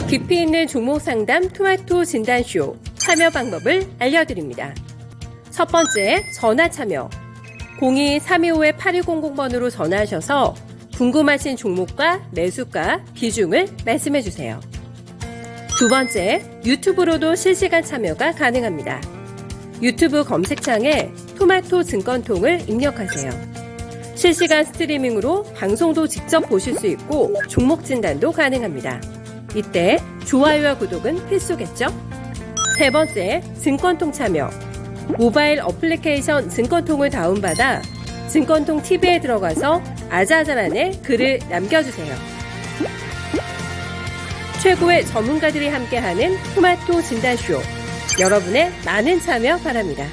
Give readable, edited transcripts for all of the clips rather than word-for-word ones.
깊이 있는 종목 상담 토마토 진단쇼 참여 방법을 알려드립니다. 첫 번째, 전화 참여. 02-325-8200번으로 전화하셔서 궁금하신 종목과 매수가, 비중을 말씀해주세요. 두 번째, 유튜브로도 실시간 참여가 가능합니다. 유튜브 검색창에 토마토 증권통을 입력하세요. 실시간 스트리밍으로 방송도 직접 보실 수 있고 종목 진단도 가능합니다. 이때 좋아요와 구독은 필수겠죠? 세 번째, 증권통 참여. 모바일 어플리케이션 증권통을 다운받아 증권통 TV에 들어가서 아자아자란에 글을 남겨주세요. 최고의 전문가들이 함께하는 토마토 진단쇼. 여러분의 많은 참여 바랍니다.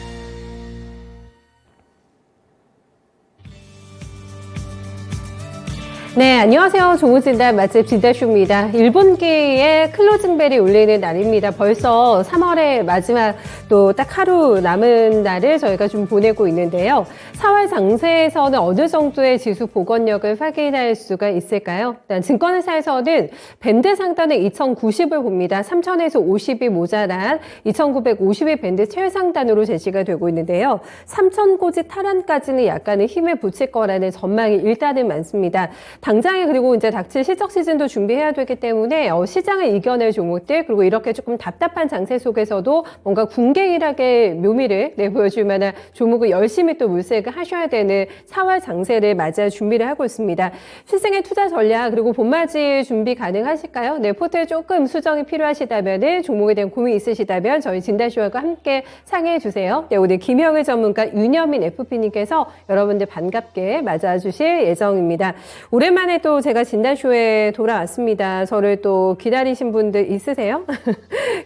네, 안녕하세요. 종무진단 맛집 진단쇼입니다. 1분기에 클로징벨이 울리는 날입니다. 벌써 3월의 마지막 또 딱 하루 남은 날을 저희가 좀 보내고 있는데요. 4월 장세에서는 어느 정도의 지수 복원력을 확인할 수가 있을까요? 일단 증권회사에서는 밴드 상단에 2090을 봅니다. 3000에서 50이 모자란 2950의 밴드 최상단으로 제시가 되고 있는데요. 3000고지 탈환까지는 약간의 힘을 붙일 거라는 전망이 일단은 많습니다. 당장에 그리고 이제 닥칠 실적 시즌도 준비해야 되기 때문에 시장을 이겨낼 종목들 그리고 이렇게 조금 답답한 장세 속에서도 뭔가 군계일하게 묘미를 보여줄 만한 종목을 열심히 또 물색을 하셔야 되는 4월 장세를 맞아 준비를 하고 있습니다. 실생의 투자 전략 그리고 봄맞이 준비 가능하실까요? 네, 포트에 조금 수정이 필요하시다면 종목에 대한 고민이 있으시다면 저희 진단쇼와 함께 상의해 주세요. 네, 오늘 김영일 전문가 윤여민 FP님께서 여러분들 반갑게 맞아주실 예정입니다. 오랜만에 또 제가 진단쇼에 돌아왔습니다. 저를 또 기다리신 분들 있으세요?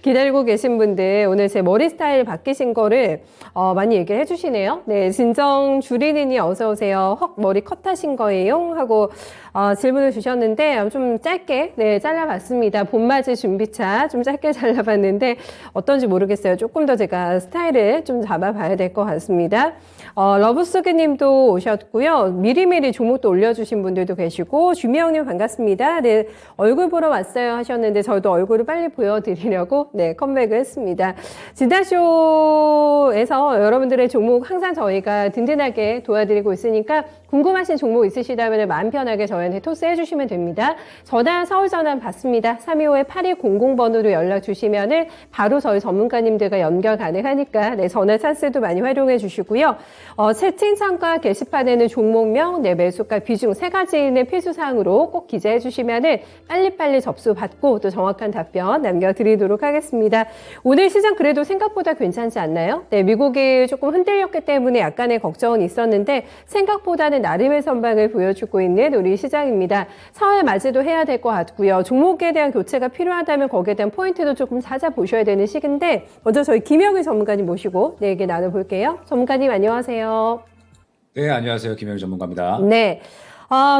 기다리고 계신 분들 오늘 제 머리 스타일 바뀌신 거를 많이 얘기를 해주시네요. 네, 진정 주리느니 어서 오세요. 헉 머리 컷하신 거예요? 하고 질문을 주셨는데 좀 짧게 잘라봤습니다. 봄맞이 준비차 좀 짧게 잘라봤는데 어떤지 모르겠어요. 조금 더 제가 스타일을 좀 잡아봐야 될 것 같습니다. 러브스기 님도 오셨고요. 미리미리 종목도 올려주신 분들도 계시고 주미영님 반갑습니다. 네, 얼굴 보러 왔어요 하셨는데 저도 얼굴을 빨리 보여드리려고 컴백을 했습니다. 진단쇼에서 여러분들의 종목 항상 저희가 든든하게 도와드리고 있으니까 궁금하신 종목 있으시다면 마음 편하게 저희한테 토스해 주시면 됩니다. 전화 서울 전화 받습니다. 325-8200번으로 연락 주시면은 바로 저희 전문가님들과 연결 가능하니까 전화 찬스도 많이 활용해 주시고요. 채팅창과 게시판에는 종목명, 매수가, 비중 세 가지의 필수사항으로 꼭 기재해 주시면은 빨리빨리 접수 받고 또 정확한 답변 남겨드리도록 하겠습니다. 오늘 시장 그래도 생각보다 괜찮지 않나요? 네, 미국이 조금 흔들렸기 때문에 약간의 걱정은 있었는데 생각보다는 나름의 선방을 보여주고 있는 우리 시장입니다. 4월 맞이도 해야 될 것 같고요. 종목에 대한 교체가 필요하다면 거기에 대한 포인트도 조금 찾아보셔야 되는 시기인데 먼저 저희 김영일 전문가님 모시고 얘기 나눠볼게요. 전문가님 안녕하세요. 네, 안녕하세요. 김영일 전문가입니다. 네.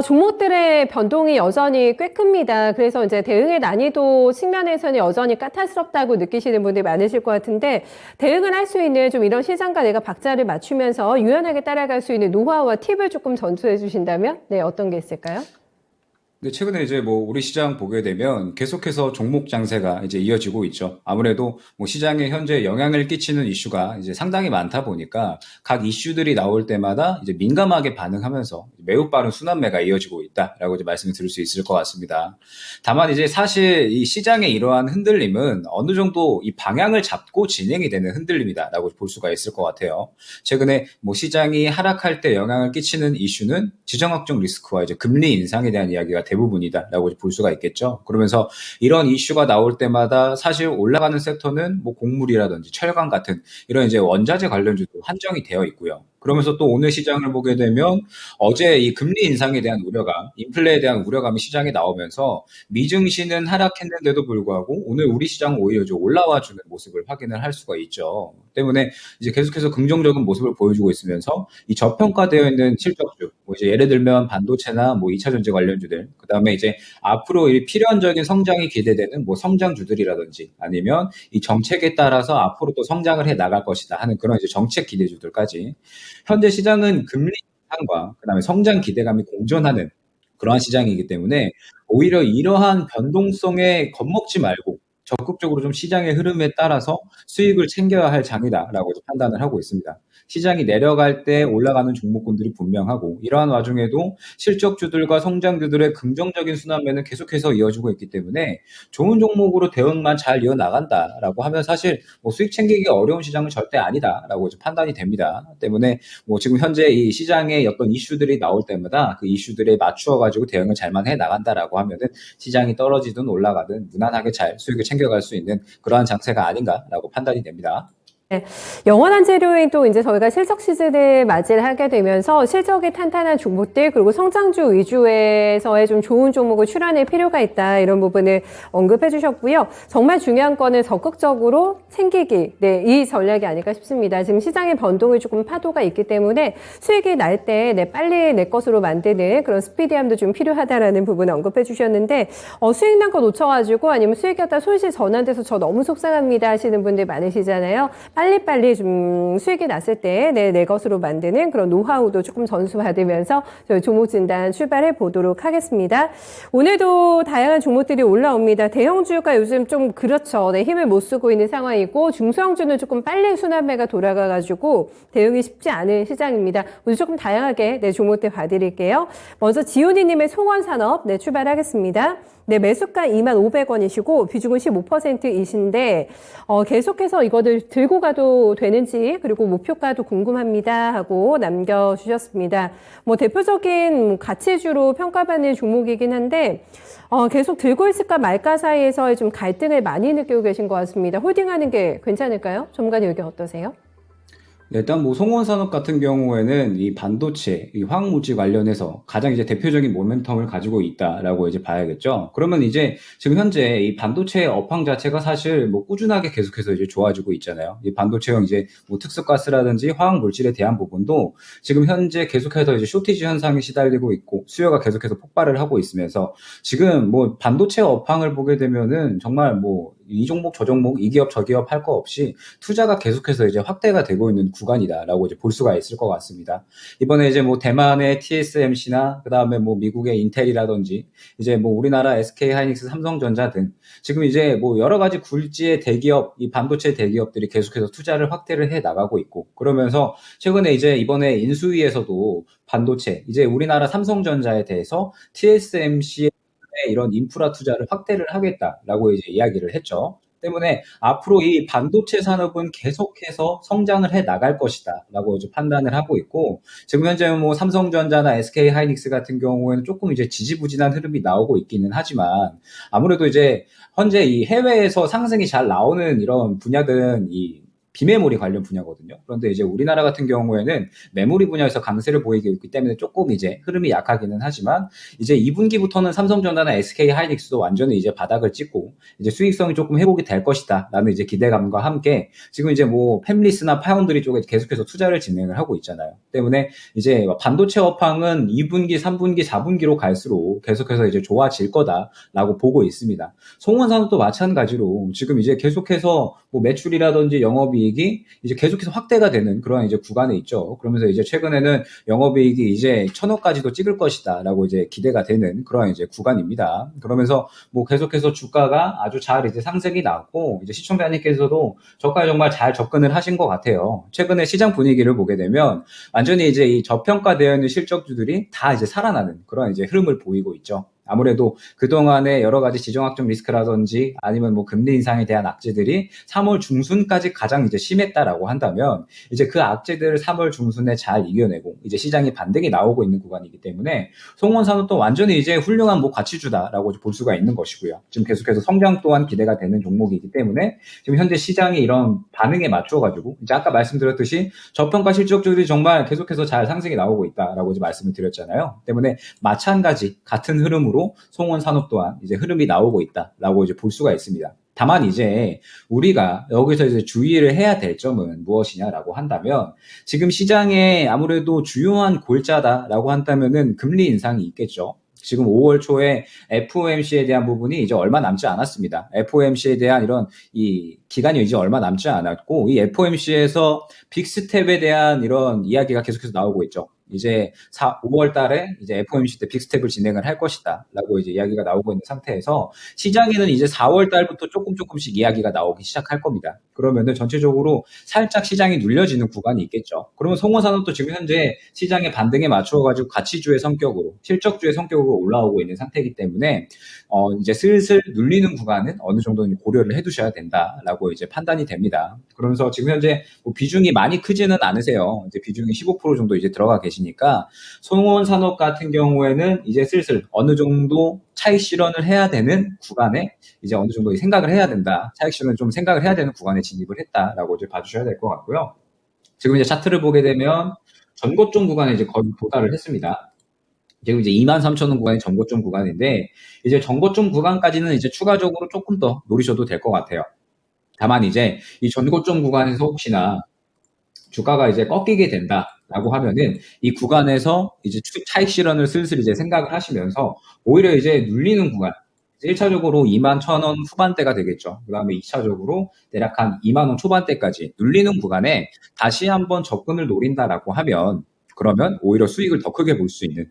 종목들의 변동이 여전히 꽤 큽니다. 그래서 이제 대응의 난이도 측면에서는 여전히 까탈스럽다고 느끼시는 분들이 많으실 것 같은데 대응을 할 수 있는 좀 이런 시장과 내가 박자를 맞추면서 유연하게 따라갈 수 있는 노하우와 팁을 조금 전수해 주신다면 어떤 게 있을까요? 근데 최근에 이제 우리 시장 보게 되면 계속해서 종목 장세가 이제 이어지고 있죠. 아무래도 시장에 현재 영향을 끼치는 이슈가 이제 상당히 많다 보니까 각 이슈들이 나올 때마다 이제 민감하게 반응하면서 매우 빠른 순환매가 이어지고 있다라고 이제 말씀을 드릴 수 있을 것 같습니다. 다만 이제 사실 이 시장의 이러한 흔들림은 어느 정도 이 방향을 잡고 진행이 되는 흔들림이다라고 볼 수가 있을 것 같아요. 최근에 시장이 하락할 때 영향을 끼치는 이슈는 지정학적 리스크와 이제 금리 인상에 대한 이야기가 대부분이다라고 볼 수가 있겠죠. 그러면서 이런 이슈가 나올 때마다 사실 올라가는 섹터는 곡물이라든지 철강 같은 이런 이제 원자재 관련주도 한정이 되어 있고요. 그러면서 또 오늘 시장을 보게 되면 어제 이 금리 인상에 대한 우려감, 인플레에 대한 우려감이 시장에 나오면서 미증시는 하락했는데도 불구하고 오늘 우리 시장은 오히려 좀 올라와 주는 모습을 확인을 할 수가 있죠. 때문에 이제 계속해서 긍정적인 모습을 보여주고 있으면서 이 저평가되어 있는 실적주, 이제 예를 들면 반도체나 2차 전지 관련주들, 그다음에 이제 앞으로 이 필연적인 성장이 기대되는 성장주들이라든지 아니면 이 정책에 따라서 앞으로 또 성장을 해 나갈 것이다 하는 그런 이제 정책 기대주들까지 현재 시장은 금리 인상과 그다음에 성장 기대감이 공존하는 그러한 시장이기 때문에 오히려 이러한 변동성에 겁먹지 말고 적극적으로 좀 시장의 흐름에 따라서 수익을 챙겨야 할 장이다라고 판단을 하고 있습니다. 시장이 내려갈 때 올라가는 종목군들이 분명하고 이러한 와중에도 실적주들과 성장주들의 긍정적인 순환매는 계속해서 이어지고 있기 때문에 좋은 종목으로 대응만 잘 이어나간다라고 하면 사실 뭐 수익 챙기기 어려운 시장은 절대 아니다라고 판단이 됩니다. 때문에 뭐 지금 현재 이 시장에 어떤 이슈들이 나올 때마다 그 이슈들에 맞추어 가지고 대응을 잘만 해 나간다라고 하면은 시장이 떨어지든 올라가든 무난하게 잘 수익을 챙겨갈 수 있는 그러한 장세가 아닌가라고 판단이 됩니다. 네, 영원한 재료인 또 이제 저희가 실적 시즌을 맞이를 하게 되면서 실적이 탄탄한 종목들 그리고 성장주 위주에서의 좀 좋은 종목을 출원할 필요가 있다 이런 부분을 언급해 주셨고요. 정말 중요한 거는 적극적으로 챙기기 네, 이 전략이 아닐까 싶습니다. 지금 시장의 변동이 조금 파도가 있기 때문에 수익이 날 때 네, 빨리 내 것으로 만드는 그런 스피디함도 좀 필요하다라는 부분을 언급해 주셨는데 수익 난 거 놓쳐가지고 아니면 수익이 갔다 손실 전환돼서 저 너무 속상합니다 하시는 분들 많으시잖아요. 빨리빨리 좀 수익이 났을 때 내 것으로 만드는 그런 노하우도 조금 전수받으면서 저희 종목 진단 출발해 보도록 하겠습니다. 오늘도 다양한 종목들이 올라옵니다. 대형주가 요즘 좀 그렇죠. 네, 힘을 못 쓰고 있는 상황이고 중소형주는 조금 빨리 순환매가 돌아가가지고 대응이 쉽지 않은 시장입니다. 오늘 조금 다양하게 네, 종목들 봐드릴게요. 먼저 지온이님의 송원산업 네, 출발하겠습니다. 네, 매수가 25,500원이시고 비중은 15%이신데 계속해서 이거를 들고 가도 되는지 그리고 목표가도 궁금합니다 하고 남겨주셨습니다. 뭐 대표적인 가치주로 평가받는 종목이긴 한데 계속 들고 있을까 말까 사이에서의 좀 갈등을 많이 느끼고 계신 것 같습니다. 홀딩하는 게 괜찮을까요? 전문가님 의견 어떠세요? 네, 일단 뭐 송원산업 같은 경우에는 이 반도체, 이 화학물질 관련해서 가장 이제 대표적인 모멘텀을 가지고 있다라고 이제 봐야겠죠. 그러면 이제 지금 현재 이 반도체 업황 자체가 사실 뭐 꾸준하게 계속해서 이제 좋아지고 있잖아요. 이 반도체형 이제 뭐 특수가스라든지 화학물질에 대한 부분도 지금 현재 계속해서 이제 쇼티지 현상이 시달리고 있고 수요가 계속해서 폭발을 하고 있으면서 지금 뭐 반도체 업황을 보게 되면은 정말 뭐 이 종목 저 종목 이 기업 저 기업 할 거 없이 투자가 계속해서 이제 확대가 되고 있는 구간이다라고 이제 볼 수가 있을 것 같습니다. 이번에 이제 뭐 대만의 TSMC나 그다음에 뭐 미국의 인텔이라든지 이제 뭐 우리나라 SK 하이닉스, 삼성전자 등 지금 이제 뭐 여러 가지 굴지의 대기업, 이 반도체 대기업들이 계속해서 투자를 확대를 해 나가고 있고 그러면서 최근에 이제 이번에 인수위에서도 반도체 이제 우리나라 삼성전자에 대해서 TSMC의 이런 인프라 투자를 확대를 하겠다라고 이제 이야기를 했죠. 때문에 앞으로 이 반도체 산업은 계속해서 성장을 해 나갈 것이다라고 이제 판단을 하고 있고 지금 현재 뭐 삼성전자나 SK 하이닉스 같은 경우에는 조금 이제 지지부진한 흐름이 나오고 있기는 하지만 아무래도 이제 현재 이 해외에서 상승이 잘 나오는 이런 분야들은 이 비메모리 관련 분야거든요. 그런데 이제 우리나라 같은 경우에는 메모리 분야에서 강세를 보이고 있기 때문에 조금 이제 흐름이 약하기는 하지만 이제 2분기부터는 삼성전자나 SK 하이닉스도 완전히 이제 바닥을 찍고 이제 수익성이 조금 회복이 될 것이다 라는 이제 기대감과 함께 지금 이제 뭐 팹리스나 파운드리 쪽에 계속해서 투자를 진행을 하고 있잖아요. 때문에 이제 반도체 업황은 2분기, 3분기, 4분기로 갈수록 계속해서 이제 좋아질 거다라고 보고 있습니다. 송원산업도 마찬가지로 지금 이제 계속해서 뭐 매출이라든지 영업이익이 이제 계속해서 확대가 되는 그런 이제 구간에 있죠. 그러면서 이제 최근에는 영업이익이 이제 1,000억까지도 찍을 것이다라고 이제 기대가 되는 그런 이제 구간입니다. 그러면서 뭐 계속해서 주가가 아주 잘 이제 상승이 나왔고 이제 시청자님께서도 저가에 정말 잘 접근을 하신 것 같아요. 최근에 시장 분위기를 보게 되면 완전히 이제 이 저평가되어 있는 실적주들이 다 이제 살아나는 그런 이제 흐름을 보이고 있죠. 아무래도 그동안의 여러 가지 지정학적 리스크라든지 아니면 뭐 금리 인상에 대한 악재들이 3월 중순까지 가장 이제 심했다라고 한다면 이제 그 악재들을 3월 중순에 잘 이겨내고 이제 시장이 반등이 나오고 있는 구간이기 때문에 송원산업도 완전히 이제 훌륭한 뭐 가치주다라고 볼 수가 있는 것이고요. 지금 계속해서 성장 또한 기대가 되는 종목이기 때문에 지금 현재 시장이 이런 반응에 맞춰가지고 이제 아까 말씀드렸듯이 저평가 실적주들이 정말 계속해서 잘 상승이 나오고 있다라고 이제 말씀을 드렸잖아요. 때문에 마찬가지 같은 흐름으로 송원산업 또한 이제 흐름이 나오고 있다라고 이제 볼 수가 있습니다. 다만 이제 우리가 여기서 이제 주의를 해야 될 점은 무엇이냐라고 한다면 지금 시장에 아무래도 주요한 골자다라고 한다면은 금리 인상이 있겠죠. 지금 5월 초에 FOMC에 대한 부분이 이제 얼마 남지 않았습니다. FOMC에 대한 이런 이 기간이 이제 얼마 남지 않았고 이 FOMC에서 빅스텝에 대한 이런 이야기가 계속해서 나오고 있죠. 이제 5월 달에 이제 FOMC 때 빅스텝을 진행을 할 것이다라고 이제 이야기가 나오고 있는 상태에서 시장에는 이제 4월 달부터 조금씩 이야기가 나오기 시작할 겁니다. 그러면은 전체적으로 살짝 시장이 눌려지는 구간이 있겠죠. 그러면 송원산업도 지금 현재 시장의 반등에 맞추어가지고 가치주의 성격으로 실적주의 성격으로 올라오고 있는 상태이기 때문에 이제 슬슬 눌리는 구간은 어느 정도는 고려를 해두셔야 된다라고 이제 판단이 됩니다. 그러면서 지금 현재 뭐 비중이 많이 크지는 않으세요. 이제 비중이 15% 정도 이제 들어가 계시니까 송원산업 같은 경우에는 이제 슬슬 어느 정도 차익 실현을 해야 되는 구간에 이제 어느 정도 생각을 해야 된다. 차익 실현을 좀 생각을 해야 되는 구간에 진입을 했다라고 이제 봐주셔야 될 것 같고요. 지금 이제 차트를 보게 되면 전고점 구간에 이제 거의 도달을 했습니다. 지금 이제 23,000원 구간이 전고점 구간인데 이제 전고점 구간까지는 이제 추가적으로 조금 더 노리셔도 될 것 같아요. 다만 이제 이 전고점 구간에서 혹시나 주가가 이제 꺾이게 된다라고 하면은 이 구간에서 이제 차익 실현을 슬슬 이제 생각을 하시면서 오히려 이제 눌리는 구간 1차적으로 21,000원 후반대가 되겠죠. 그 다음에 2차적으로 대략 한 2만원 초반대까지 눌리는 구간에 다시 한번 접근을 노린다라고 하면 그러면 오히려 수익을 더 크게 볼 수 있는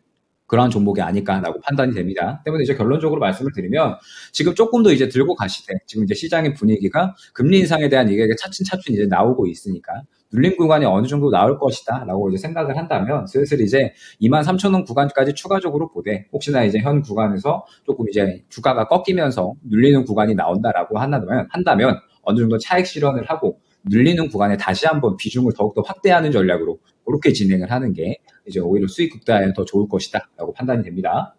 그러한 종목이 아닐까라고 판단이 됩니다. 때문에 이제 결론적으로 말씀을 드리면 지금 조금 더 이제 들고 가시되 지금 이제 시장의 분위기가 금리 인상에 대한 얘기가 차츰 이제 나오고 있으니까 눌림 구간이 어느 정도 나올 것이다라고 이제 생각을 한다면 슬슬 이제 23,000원 구간까지 추가적으로 보되 혹시나 이제 현 구간에서 조금 이제 주가가 꺾이면서 눌리는 구간이 나온다라고 한다면 어느 정도 차익 실현을 하고 눌리는 구간에 다시 한번 비중을 더욱더 확대하는 전략으로 그렇게 진행을 하는 게 이제 오히려 수익 극대화에 더 좋을 것이다라고 판단이 됩니다.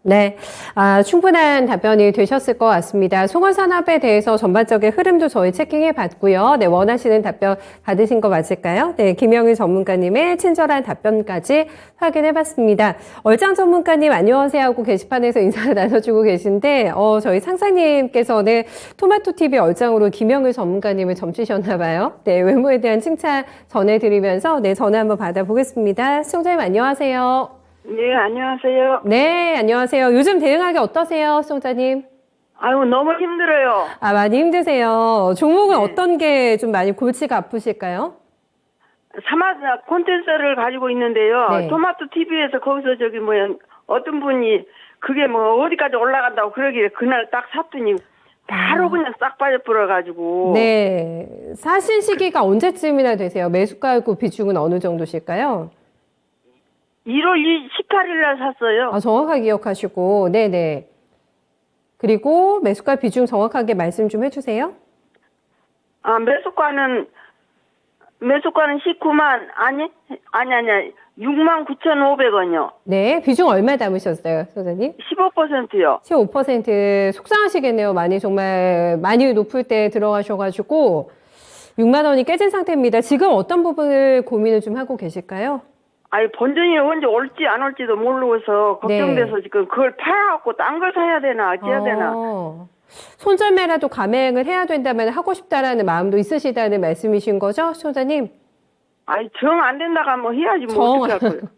네, 충분한 답변이 되셨을 것 같습니다. 송원산업에 대해서 전반적인 흐름도 저희 체킹해 봤고요. 네, 원하시는 답변 받으신 거 맞을까요? 네, 김영일 전문가님의 친절한 답변까지 확인해 봤습니다. 얼짱 전문가님 안녕하세요 하고 게시판에서 인사를 나눠주고 계신데, 저희 상사님께서는 토마토TV 얼짱으로 김영일 전문가님을 점치셨나 봐요. 네, 외모에 대한 칭찬 전해드리면서 네, 전화 한번 받아보겠습니다. 시청자님 안녕하세요. 네, 안녕하세요. 네, 안녕하세요. 요즘 대응하기 어떠세요, 시청자님? 아유, 너무 힘들어요. 많이 힘드세요. 종목은 어떤 게 좀 많이 골치가 아프실까요? 사마자 콘텐츠를 가지고 있는데요. 네. 토마토 TV에서 거기서 어떤 분이 그게 뭐 어디까지 올라간다고 그러길래 그날 딱 샀더니 바로 그냥 싹 빠져버려가지고. 네. 사신 시기가 언제쯤이나 되세요? 매수가하고 비중은 어느 정도실까요? 1월 18일 날 샀어요. 정확하게 기억하시고, 네네. 그리고 매수가 비중 정확하게 말씀 좀 해주세요. 매수가는 19만, 아니, 69,500원이요. 네, 비중 얼마 담으셨어요, 소장님? 15%요. 15% 속상하시겠네요. 정말 많이 높을 때 들어가셔가지고 6만 원이 깨진 상태입니다. 지금 어떤 부분을 고민을 좀 하고 계실까요? 아니, 본전이 언제 올지 안 올지도 모르고서 걱정돼서 네. 지금 그걸 팔아갖고 딴 걸 사야 되나, 어찌해야 되나. 손절매라도 감행을 해야 된다면 하고 싶다라는 마음도 있으시다는 말씀이신 거죠, 소장님? 아니, 정 안 된다고 하면 해야지, 뭐, 어떻게 할 거예요.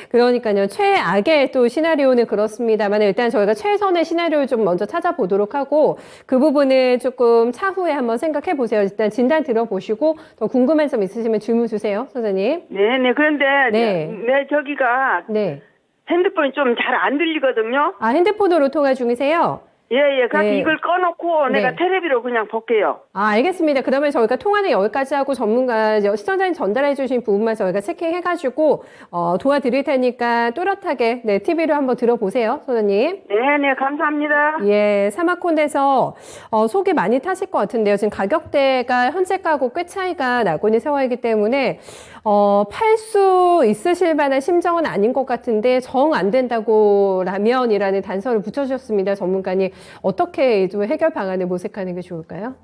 그러니까요. 최악의 또 시나리오는 그렇습니다만 일단 저희가 최선의 시나리오를 좀 먼저 찾아보도록 하고 그 부분을 조금 차후에 한번 생각해 보세요. 일단 진단 들어보시고 더 궁금한 점 있으시면 질문 주세요, 선생님. 네네. 그런데 네. 저기가 네. 핸드폰이 좀 잘 안 들리거든요. 핸드폰으로 통화 중이세요? 예. 그래서 네. 이걸 꺼놓고 네. 내가 테레비로 그냥 볼게요. 알겠습니다. 그러면 저희가 통화는 여기까지 하고 시청자님 전달해 주신 부분만 저희가 체킹해가지고 도와드릴 테니까 또렷하게 TV로 한번 들어보세요, 소장님. 네네. 감사합니다. 예, 사마콘에서 속이 많이 타실 것 같은데요. 지금 가격대가 현재가하고 꽤 차이가 나고 있는 상황이기 때문에 팔 수 있으실 만한 심정은 아닌 것 같은데 정 안 된다고 라면이라는 단서를 붙여주셨습니다. 전문가님. 어떻게 좀 해결 방안을 모색하는 게 좋을까요?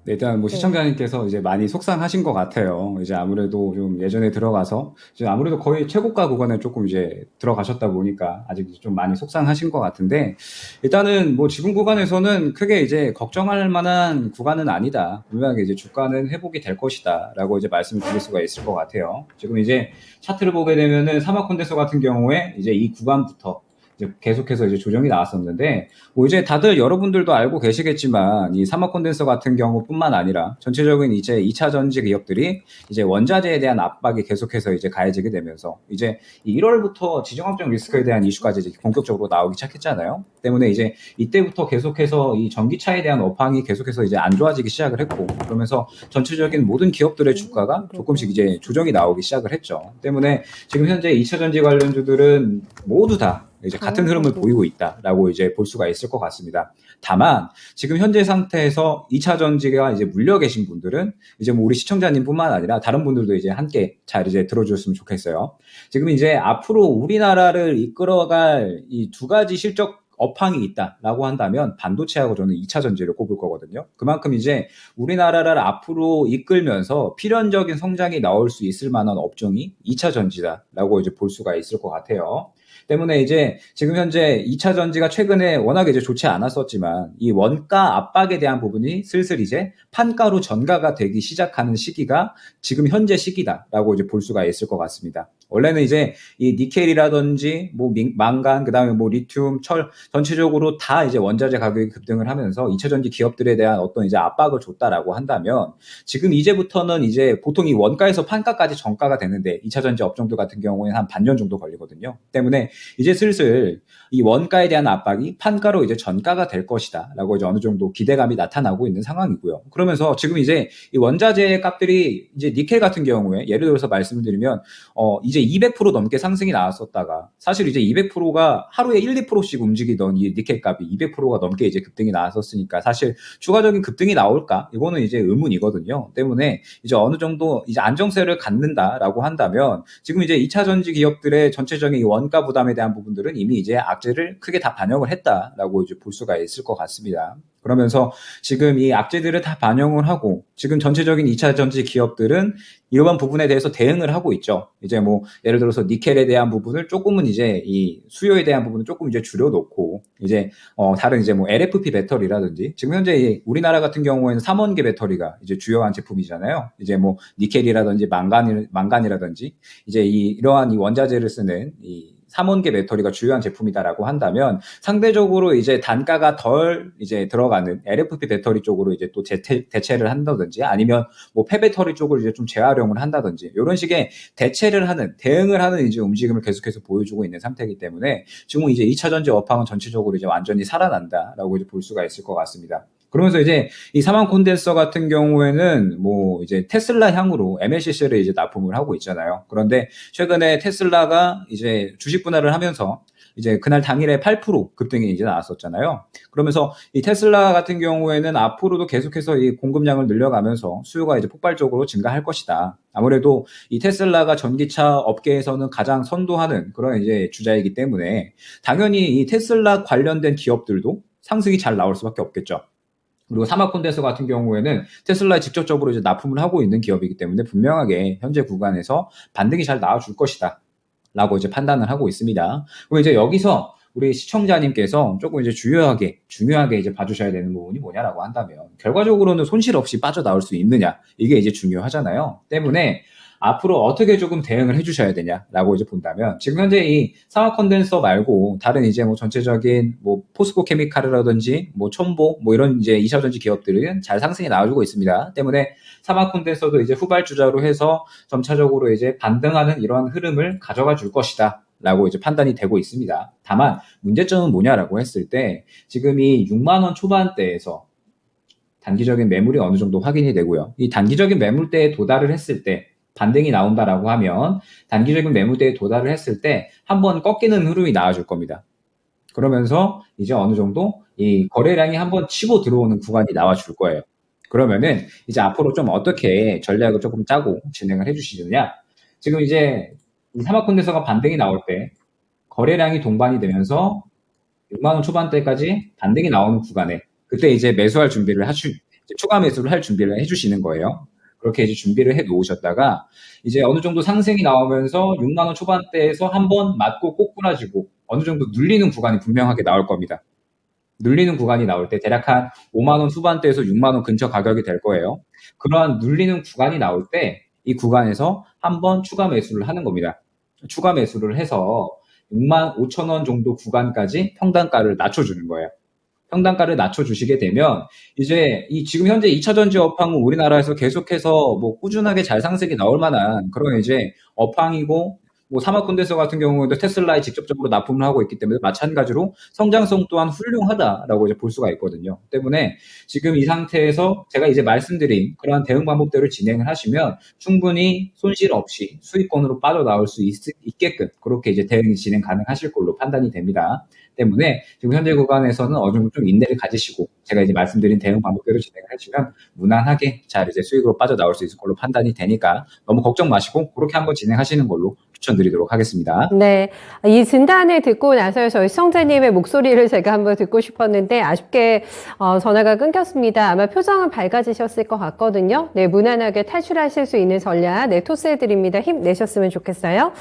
네, 일단 뭐 시청자님께서 이제 많이 속상하신 것 같아요. 이제 아무래도 좀 예전에 들어가서 이제 아무래도 거의 최고가 구간에 조금 이제 들어가셨다 보니까 아직 좀 많이 속상하신 것 같은데 일단은 뭐 지금 구간에서는 크게 이제 걱정할 만한 구간은 아니다. 분명하게 이제 주가는 회복이 될 것이다라고 이제 말씀을 드릴 수가 있을 것 같아요. 지금 이제 차트를 보게 되면은 사마콘덴서 같은 경우에 이제 이 구간부터 이제 계속해서 이제 조정이 나왔었는데, 뭐 이제 다들 여러분들도 알고 계시겠지만, 이 사막 콘덴서 같은 경우뿐만 아니라 전체적인 이제 2차 전지 기업들이 이제 원자재에 대한 압박이 계속해서 이제 가해지게 되면서, 이제 1월부터 지정학적 리스크에 대한 이슈까지 이제 본격적으로 나오기 시작했잖아요. 때문에 이제 이때부터 계속해서 이 전기차에 대한 업황이 계속해서 이제 안 좋아지기 시작을 했고, 그러면서 전체적인 모든 기업들의 주가가 조금씩 이제 조정이 나오기 시작을 했죠. 때문에 지금 현재 2차 전지 관련주들은 모두 다 이제 같은 흐름을 보이고 있다라고 이제 볼 수가 있을 것 같습니다. 다만 지금 현재 상태에서 2차 전지가 이제 물려 계신 분들은 이제 뭐 우리 시청자님뿐만 아니라 다른 분들도 이제 함께 잘 이제 들어주셨으면 좋겠어요. 지금 이제 앞으로 우리나라를 이끌어갈 이 두 가지 실적 업황이 있다라고 한다면 반도체하고 저는 2차 전지를 꼽을 거거든요. 그만큼 이제 우리나라를 앞으로 이끌면서 필연적인 성장이 나올 수 있을 만한 업종이 2차 전지다라고 이제 볼 수가 있을 것 같아요. 때문에 이제 지금 현재 2차 전지가 최근에 워낙 이제 좋지 않았었지만 이 원가 압박에 대한 부분이 슬슬 이제 판가로 전가가 되기 시작하는 시기가 지금 현재 시기다라고 이제 볼 수가 있을 것 같습니다. 원래는 이제 이 니켈이라든지 뭐 망간, 그다음에 뭐 리튬, 철 전체적으로 다 이제 원자재 가격이 급등을 하면서 2차 전지 기업들에 대한 어떤 이제 압박을 줬다라고 한다면 지금 이제부터는 이제 보통 이 원가에서 판가까지 전가가 되는데 2차 전지 업종들 같은 경우에는 한 반년 정도 걸리거든요. 때문에 이제 슬슬 이 원가에 대한 압박이 판가로 이제 전가가 될 것이다라고 이제 어느 정도 기대감이 나타나고 있는 상황이고요. 그러면서 지금 이제 이 원자재 값들이 이제 니켈 같은 경우에 예를 들어서 말씀을 드리면 이제 200% 넘게 상승이 나왔었다가 사실 이제 200%가 하루에 1, 2%씩 움직이던 이 니켈 값이 200%가 넘게 이제 급등이 나왔었으니까 사실 추가적인 급등이 나올까? 이거는 이제 의문이거든요. 때문에 이제 어느 정도 이제 안정세를 갖는다라고 한다면 지금 이제 2차 전지 기업들의 전체적인 원가 부담에 대한 부분들은 이미 이제 악재를 크게 다 반영을 했다라고 이제 볼 수가 있을 것 같습니다. 그러면서 지금 이 악재들을 다 반영을 하고 지금 전체적인 2차 전지 기업들은 이러한 부분에 대해서 대응을 하고 있죠. 이제 뭐 예를 들어서 니켈에 대한 부분을 조금은 이제 이 수요에 대한 부분을 조금 이제 줄여놓고 이제 다른 이제 뭐 LFP 배터리라든지 지금 현재 우리나라 같은 경우에는 3원계 배터리가 이제 주요한 제품이잖아요. 이제 뭐 니켈이라든지 망간이라든지 이제 이러한 이 원자재를 쓰는 이 3원계 배터리가 주요한 제품이다라고 한다면 상대적으로 이제 단가가 덜 이제 들어가는 LFP 배터리 쪽으로 이제 또 대체를 한다든지 아니면 뭐 폐배터리 쪽을 이제 좀 재활용을 한다든지 이런 식의 대응을 하는 이제 움직임을 계속해서 보여주고 있는 상태이기 때문에 지금 이제 2차 전지 업황은 전체적으로 이제 완전히 살아난다라고 이제 볼 수가 있을 것 같습니다. 그러면서 이제 이 사막 콘덴서 같은 경우에는 뭐 이제 테슬라 향으로 MLCC를 이제 납품을 하고 있잖아요. 그런데 최근에 테슬라가 이제 주식 분할을 하면서 이제 그날 당일에 8% 급등이 이제 나왔었잖아요. 그러면서 이 테슬라 같은 경우에는 앞으로도 계속해서 이 공급량을 늘려가면서 수요가 이제 폭발적으로 증가할 것이다. 아무래도 이 테슬라가 전기차 업계에서는 가장 선도하는 그런 이제 주자이기 때문에 당연히 이 테슬라 관련된 기업들도 상승이 잘 나올 수밖에 없겠죠. 그리고 사막 콘덴서 같은 경우에는 테슬라에 직접적으로 이제 납품을 하고 있는 기업이기 때문에 분명하게 현재 구간에서 반등이 잘 나와줄 것이다. 라고 이제 판단을 하고 있습니다. 그리고 이제 여기서 우리 시청자님께서 조금 이제 중요하게 이제 봐주셔야 되는 부분이 뭐냐라고 한다면 결과적으로는 손실 없이 빠져나올 수 있느냐. 이게 이제 중요하잖아요. 때문에 앞으로 어떻게 조금 대응을 해주셔야 되냐라고 이제 본다면 지금 현재 이 사막 콘덴서 말고 다른 이제 뭐 전체적인 뭐 포스코 케미칼이라든지 뭐 첨보 뭐 이런 이제 2차 전지 기업들은 잘 상승이 나와주고 있습니다. 때문에 사막 콘덴서도 이제 후발주자로 해서 점차적으로 이제 반등하는 이러한 흐름을 가져가 줄 것이다. 라고 이제 판단이 되고 있습니다. 다만 문제점은 뭐냐라고 했을 때 지금 이 6만 원 초반대에서 단기적인 매물이 어느 정도 확인이 되고요. 이 단기적인 매물대에 도달을 했을 때 반등이 나온다라고 하면 단기적인 매물대에 도달을 했을 때 한번 꺾이는 흐름이 나와줄 겁니다. 그러면서 이제 어느 정도 이 거래량이 한번 치고 들어오는 구간이 나와줄 거예요. 그러면은 이제 앞으로 좀 어떻게 전략을 조금 짜고 진행을 해주시느냐. 지금 이제 이 사막 콘덴서가 반등이 나올 때 거래량이 동반이 되면서 6만 원 초반대까지 반등이 나오는 구간에 그때 이제 매수할 준비를 추가 매수를 할 준비를 해주시는 거예요. 그렇게 이제 준비를 해 놓으셨다가 이제 어느 정도 상승이 나오면서 6만 원 초반대에서 한번 맞고 꼬꾸라지고 어느 정도 눌리는 구간이 분명하게 나올 겁니다. 눌리는 구간이 나올 때 대략 한 5만 원 후반대에서 6만 원 근처 가격이 될 거예요. 그러한 눌리는 구간이 나올 때 이 구간에서 한번 추가 매수를 하는 겁니다. 추가 매수를 해서 6만 5천 원 정도 구간까지 평단가를 낮춰주는 거예요. 평단가를 낮춰주시게 되면 이제 이 지금 현재 2차 전지 업황은 우리나라에서 계속해서 뭐 꾸준하게 잘 상승이 나올 만한 그런 이제 업황이고, 뭐 사모펀드에서 같은 경우에도 테슬라에 직접적으로 납품을 하고 있기 때문에 마찬가지로 성장성 또한 훌륭하다라고 이제 볼 수가 있거든요. 때문에 지금 이 상태에서 제가 이제 말씀드린 그러한 대응 방법대로 진행을 하시면 충분히 손실 없이 수익권으로 빠져나올 수 있게끔 그렇게 이제 대응이 진행 가능하실 걸로 판단이 됩니다. 때문에 지금 현재 구간에서는 어느 정도 좀 인내를 가지시고 제가 이제 말씀드린 대응 방법대로 진행을 하시면 무난하게 잘 이제 수익으로 빠져나올 수 있을 걸로 판단이 되니까 너무 걱정 마시고 그렇게 한번 진행하시는 걸로 추천드리도록 하겠습니다. 네. 이 진단을 듣고 나서 저희 시청자님의 목소리를 제가 한번 듣고 싶었는데 아쉽게 전화가 끊겼습니다. 아마 표정은 밝아지셨을 것 같거든요. 네, 무난하게 탈출하실 수 있는 전략, 네, 토스해드립니다. 힘내셨으면 좋겠어요.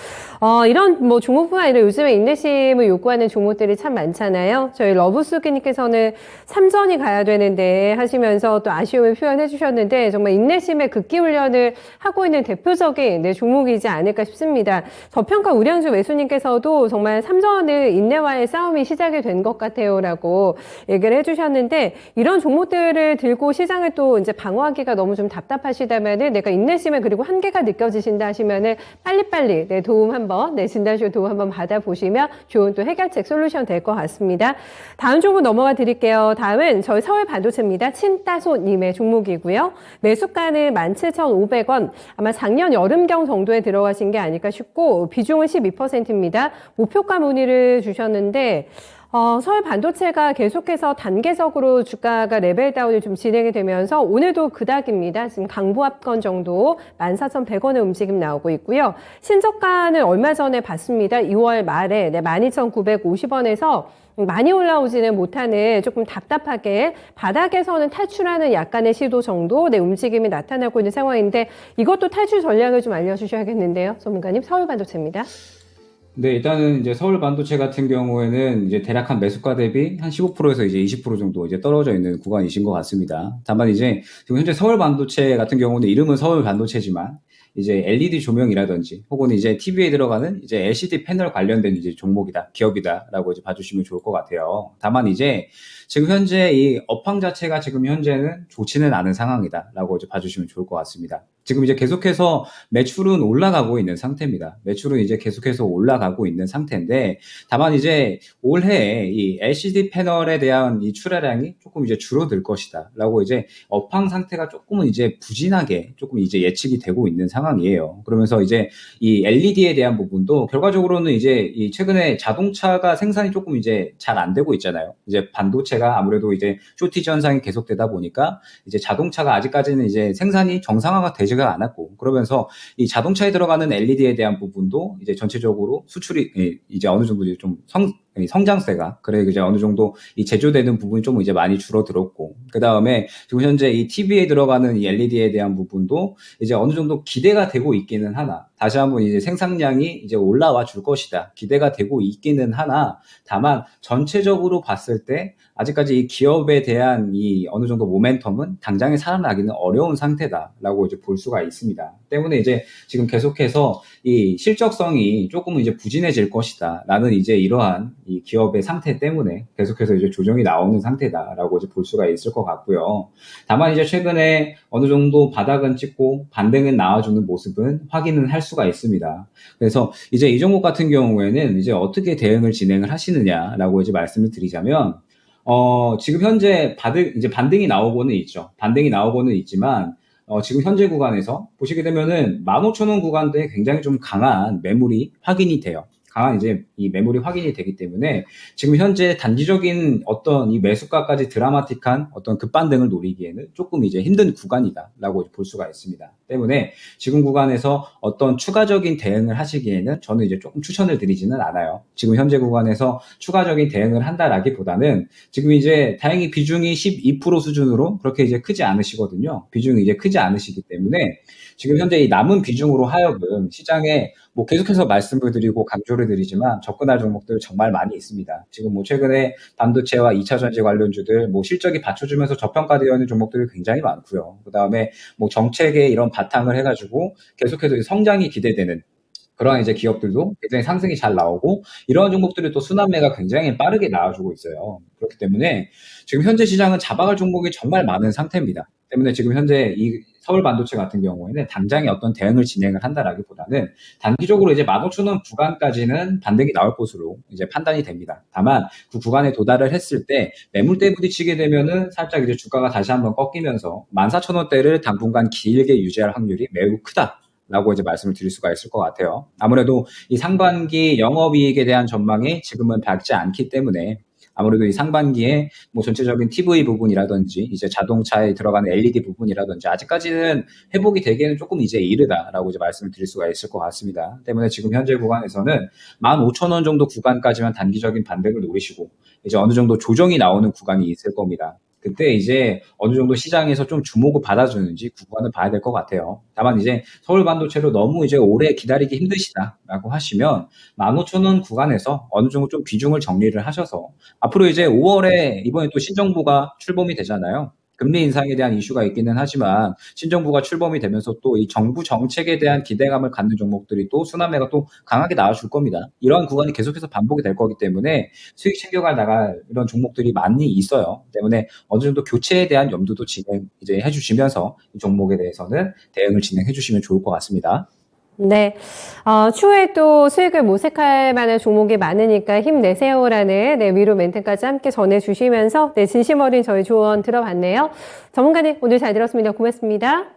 이런 뭐 종목뿐만 아니라 요즘에 인내심을 요구하는 종목들이 참 많잖아요. 저희 러브수기님께서는 삼전이 가야 되는데 하시면서 또 아쉬움을 표현해 주셨는데 정말 인내심의 극기 훈련을 하고 있는 대표적인 네, 종목이지 않을까 싶습니다. 저평가 우량주 매수님께서도 정말 삼전을 인내와의 싸움이 시작이 된 것 같아요라고 얘기를 해주셨는데 이런 종목들을 들고 시장을 또 이제 방어하기가 너무 좀 답답하시다면은 내가 인내심에 그리고 한계가 느껴지신다 하시면은 빨리빨리 네, 도움 한번 네, 진단쇼 도움 한번 받아보시면 좋은 또 해결책 솔루션 될 것 같습니다. 다음 종목 넘어가 드릴게요. 다음은 저희 서울반도체입니다. 친따소님의 종목이고요. 매수가는 17,500원 아마 작년 여름경 정도에 들어가신 게 아닐까 싶고 비중은 12%입니다. 목표가 문의를 주셨는데 서울 반도체가 계속해서 단계적으로 주가가 레벨 다운이 좀 진행이 되면서 오늘도 그닥입니다. 지금 강보합권 정도 14,100원의 움직임 나오고 있고요. 신저가는 얼마 전에 봤습니다. 2월 말에 12,950원에서 많이 올라오지는 못하는 조금 답답하게 바닥에서는 탈출하는 약간의 시도 정도 네, 움직임이 나타나고 있는 상황인데 이것도 탈출 전략을 좀 알려주셔야겠는데요. 전문가님, 서울반도체입니다. 네, 일단은 이제 서울 반도체 같은 경우에는 이제 대략 한 매수가 대비 한 15%에서 이제 20% 정도 이제 떨어져 있는 구간이신 것 같습니다. 다만 이제 지금 현재 서울 반도체 같은 경우는 이름은 서울 반도체지만 이제 LED 조명이라든지 혹은 이제 TV에 들어가는 이제 LCD 패널 관련된 이제 종목이다, 기업이다라고 이제 봐주시면 좋을 것 같아요. 다만 이제 지금 현재 이 업황 자체가 지금 현재는 좋지는 않은 상황이다라고 이제 봐주시면 좋을 것 같습니다. 지금 이제 계속해서 매출은 올라가고 있는 상태입니다. 매출은 이제 계속해서 올라가고 있는 상태인데, 다만 이제 올해 이 LCD 패널에 대한 이 출하량이 조금 이제 줄어들 것이다라고 이제 업황 상태가 조금은 이제 부진하게 조금 이제 예측이 되고 있는 상황이에요. 그러면서 이제 이 LED에 대한 부분도 결과적으로는 이제 이 최근에 자동차가 생산이 조금 이제 잘 안 되고 있잖아요. 이제 반도체가 아무래도 이제 쇼티지 현상이 계속되다 보니까 이제 자동차가 아직까지는 이제 생산이 정상화가 되지가 않았고, 그러면서 이 자동차에 들어가는 LED에 대한 부분도 이제 전체적으로 수출이 이제 어느 정도 이제 좀 성장세가 그래 이제 어느 정도 이 제조되는 부분이 좀 이제 많이 줄어들었고, 그 다음에 지금 현재 이 TV에 들어가는 이 LED에 대한 부분도 이제 어느 정도 기대가 되고 있기는 하나, 다시 한번 이제 생산량이 이제 올라와 줄 것이다 기대가 되고 있기는 하나, 다만 전체적으로 봤을 때 아직까지 이 기업에 대한 이 어느 정도 모멘텀은 당장에 살아나기는 어려운 상태다라고 이제 볼 수가 있습니다. 때문에 이제 지금 계속해서 이 실적성이 조금은 이제 부진해질 것이다라는 이제 이러한 이 기업의 상태 때문에 계속해서 이제 조정이 나오는 상태다라고 이제 볼 수가 있을 것 같고요. 다만 이제 최근에 어느 정도 바닥은 찍고 반등은 나와주는 모습은 확인은 할 수가 있습니다. 그래서 이제 이 종목 같은 경우에는 이제 어떻게 대응을 진행을 하시느냐라고 이제 말씀을 드리자면, 지금 현재 이제 반등이 나오고는 있죠. 반등이 나오고는 있지만, 지금 현재 구간에서 보시게 되면은 15,000원 구간대에 굉장히 좀 강한 매물이 확인이 돼요. 강한 이제 이 매물이 확인이 되기 때문에 지금 현재 단기적인 어떤 이 매수가까지 드라마틱한 어떤 급반등을 노리기에는 조금 이제 힘든 구간이다라고 볼 수가 있습니다. 때문에 지금 구간에서 어떤 추가적인 대응을 하시기에는 저는 이제 조금 추천을 드리지는 않아요. 지금 현재 구간에서 추가적인 대응을 한다라기보다는 지금 이제 다행히 비중이 12% 수준으로 그렇게 이제 크지 않으시거든요. 비중이 이제 크지 않으시기 때문에 지금 현재 이 남은 비중으로 하여금 시장에 뭐 계속해서 말씀을 드리고 강조를 드리지만 접근할 종목들 정말 많이 있습니다. 지금 뭐 최근에 반도체와 2차 전지 관련주들 뭐 실적이 받쳐주면서 저평가되어 있는 종목들이 굉장히 많고요. 그 다음에 뭐 정책의 이런 바탕을 해가지고 계속해서 성장이 기대되는 그러한 이제 기업들도 굉장히 상승이 잘 나오고 이러한 종목들이 또 순환매가 굉장히 빠르게 나와주고 있어요. 그렇기 때문에 지금 현재 시장은 잡아갈 종목이 정말 많은 상태입니다. 때문에 지금 현재 이 서울 반도체 같은 경우에는 당장에 어떤 대응을 진행을 한다라기보다는 단기적으로 이제 15,000원 구간까지는 반등이 나올 것으로 이제 판단이 됩니다. 다만 그 구간에 도달을 했을 때 매물대에 부딪히게 되면은 살짝 이제 주가가 다시 한번 꺾이면서 14,000원대를 당분간 길게 유지할 확률이 매우 크다. 라고 이제 말씀을 드릴 수가 있을 것 같아요. 아무래도 이 상반기 영업이익에 대한 전망이 지금은 밝지 않기 때문에 아무래도 이 상반기에 뭐 전체적인 TV 부분이라든지 이제 자동차에 들어가는 LED 부분이라든지 아직까지는 회복이 되기에는 조금 이제 이르다라고 이제 말씀을 드릴 수가 있을 것 같습니다. 때문에 지금 현재 구간에서는 15,000원 정도 구간까지만 단기적인 반등을 노리시고 이제 어느 정도 조정이 나오는 구간이 있을 겁니다. 그때 이제 어느 정도 시장에서 좀 주목을 받아주는지 구간을 봐야 될 것 같아요. 다만 이제 서울 반도체로 너무 이제 오래 기다리기 힘드시다라고 하시면 15,000원 구간에서 어느 정도 좀 비중을 정리를 하셔서 앞으로 이제 5월에 이번에 또 신정부가 출범이 되잖아요. 금리 인상에 대한 이슈가 있기는 하지만 신정부가 출범이 되면서 또 이 정부 정책에 대한 기대감을 갖는 종목들이 또 순환매가 또 강하게 나와줄 겁니다. 이러한 구간이 계속해서 반복이 될 거기 때문에 수익 챙겨가 나갈 이런 종목들이 많이 있어요. 때문에 어느 정도 교체에 대한 염두도 진행 이제 해주시면서 이 종목에 대해서는 대응을 진행해 주시면 좋을 것 같습니다. 네. 추후에 또 수익을 모색할 만한 종목이 많으니까 힘내세요라는 네, 위로 멘트까지 함께 전해주시면서 네, 진심 어린 저희 조언 들어봤네요. 전문가님 오늘 잘 들었습니다. 고맙습니다.